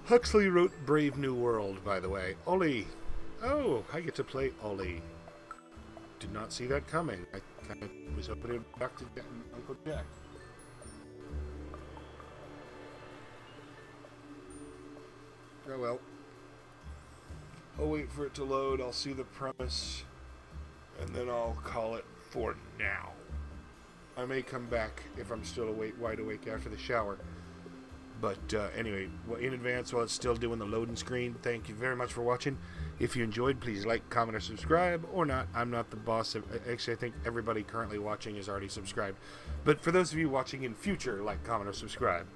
Huxley wrote Brave New World, by the way. Ollie. Oh, I get to play Ollie. Did not see that coming. I kind of was hoping it would be back to Uncle Jack. Oh well. I'll wait for it to load, I'll see the premise, and then I'll call it for now. I may come back if I'm still wide awake after the shower. But anyway, in advance, while it's still doing the loading screen, thank you very much for watching. If you enjoyed, please like, comment, or subscribe. Or not, I'm not the boss. Actually, I think everybody currently watching is already subscribed. But for those of you watching in future, like, comment, or subscribe.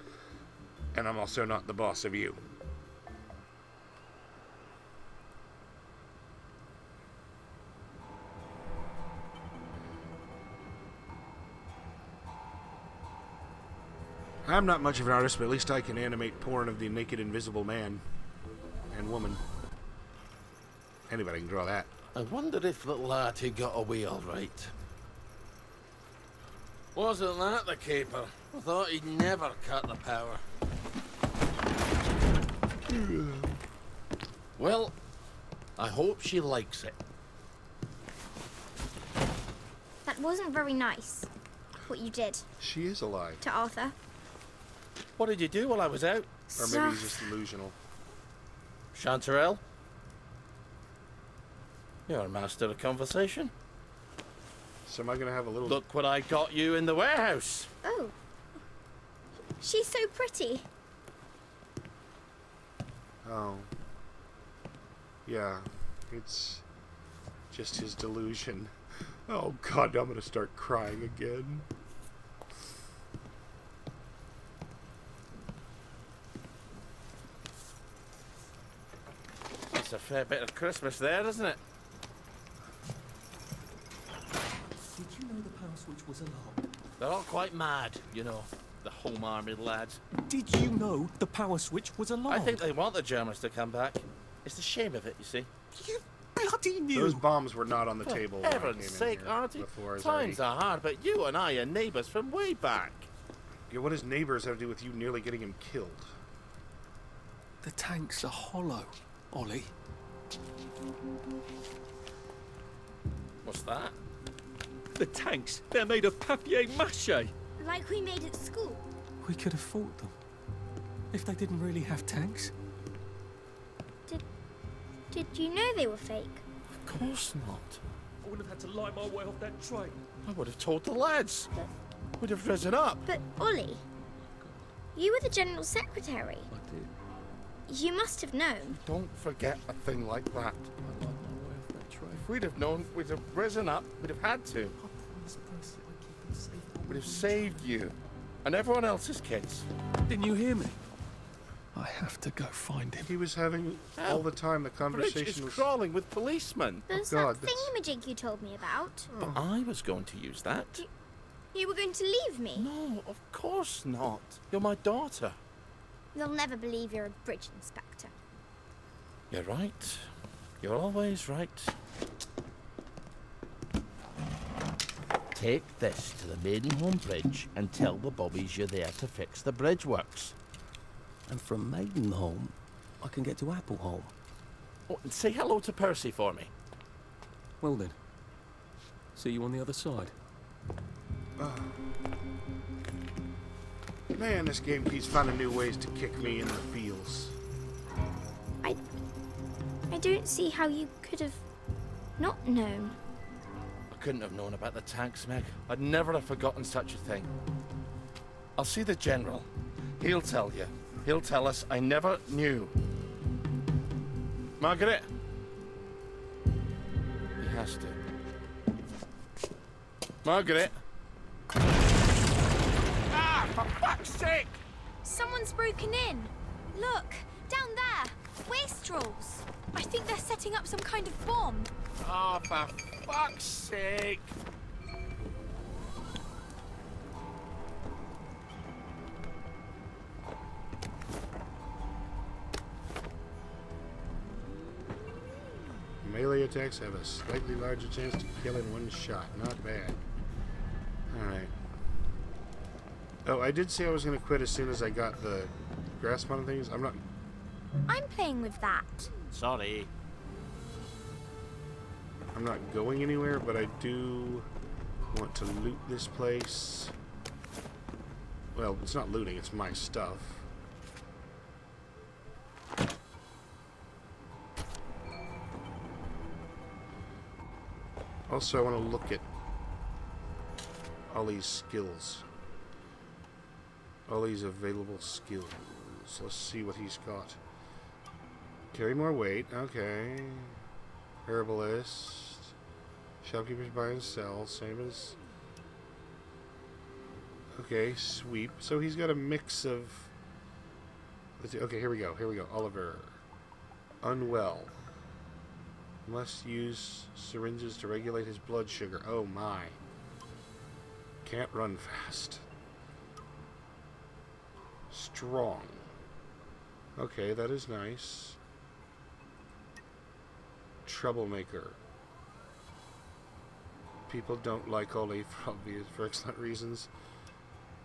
And I'm also not the boss of you. I'm not much of an artist, but at least I can animate porn of the naked invisible man and woman. Anybody can draw that. I wonder if little Artie got away all right. Wasn't that the caper? I thought he'd never cut the power. Well, I hope she likes it. That wasn't very nice, what you did. She is alive. To Arthur. What did you do while I was out? Or maybe he's just delusional. Chanterelle? You're a master of conversation. So am I going to have a little... Look what I got you in the warehouse. Oh. She's so pretty. Oh. Yeah. It's just his delusion. Oh God, I'm going to start crying again. It's a fair bit of Christmas there, isn't it? Did you know the power switch was alarmed? They're all quite mad, you know, the Home Army lads. Did you know the power switch was alarmed? I think they want the Germans to come back. It's the shame of it, you see. You bloody knew! Those bombs were not on the table. For heaven's sake, Artie. Before, Times are hard, but you and I are neighbours from way back. Yeah, what does neighbours have to do with you nearly getting him killed? The tanks are hollow, Ollie. What's that? The tanks, they're made of papier-mâché. Like we made at school. We could have fought them. If they didn't really have tanks. Did you know they were fake? Of course not. I wouldn't have had to lie my way off that train. I would have told the lads. Would have risen up. But, Ollie, you were the General Secretary. I did. You must have known. Don't forget a thing like that. If we'd have known, we'd have risen up, we'd have had to. We'd have saved you. And everyone else's kids. Didn't you hear me? I have to go find him. He was having all the time the conversation Bridge is was crawling with policemen. There's God, that thingamajig you told me about. But I was going to use that. You were going to leave me? No, of course not. You're my daughter. They'll never believe you're a bridge inspector. You're right. You're always right. Take this to the Maidenholm Bridge and tell the bobbies you're there to fix the bridge works. And from Maidenholm, I can get to Appleholm. Oh, and say hello to Percy for me. Well then. See you on the other side. Man, this game keeps finding new ways to kick me in the feels. I don't see how you could have not known. I couldn't have known about the tanks, Meg. I'd never have forgotten such a thing. I'll see the General. He'll tell you. He'll tell us I never knew. Margaret, has to. Margaret! Ah, for fuck's sake! Someone's broken in. Look, down there. Wastrels. I think they're setting up some kind of bomb. Oh, for fuck's sake! Melee attacks have a slightly larger chance to kill in one shot. Not bad. Alright. Oh, I did say I was going to quit as soon as I got the grasp on things. I'm playing with that. Sorry. I'm not going anywhere, but I do want to loot this place. Well, it's not looting, it's my stuff. Also, I want to look at all these skills. All these available skills. Let's see what he's got. Carry more weight. Okay. Herbalist. Shopkeepers buy and sell. Same as... Okay, sweep. So he's got a mix of... Okay, here we go. Here we go. Oliver. Unwell. Must use syringes to regulate his blood sugar. Oh my. Can't run fast. Strong. Okay, that is nice. Troublemaker. People don't like Ollie for excellent reasons.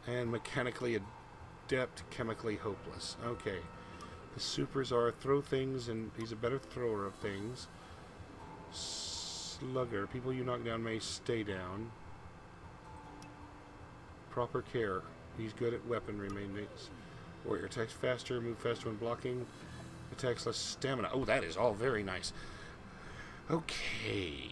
And mechanically adept, chemically hopeless. Okay. The supers are throw things, and he's a better thrower of things. Slugger. People you knock down may stay down. Proper care. He's good at weaponry maintenance. Warrior attacks faster, move faster when blocking. Attacks less stamina. Oh, that is all very nice. Okay.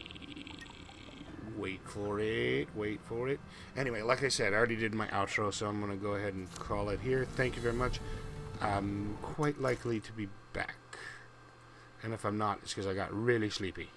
Wait for it. Wait for it. Anyway, like I said, I already did my outro, so I'm going to go ahead and call it here. Thank you very much. I'm quite likely to be back. And if I'm not, it's because I got really sleepy.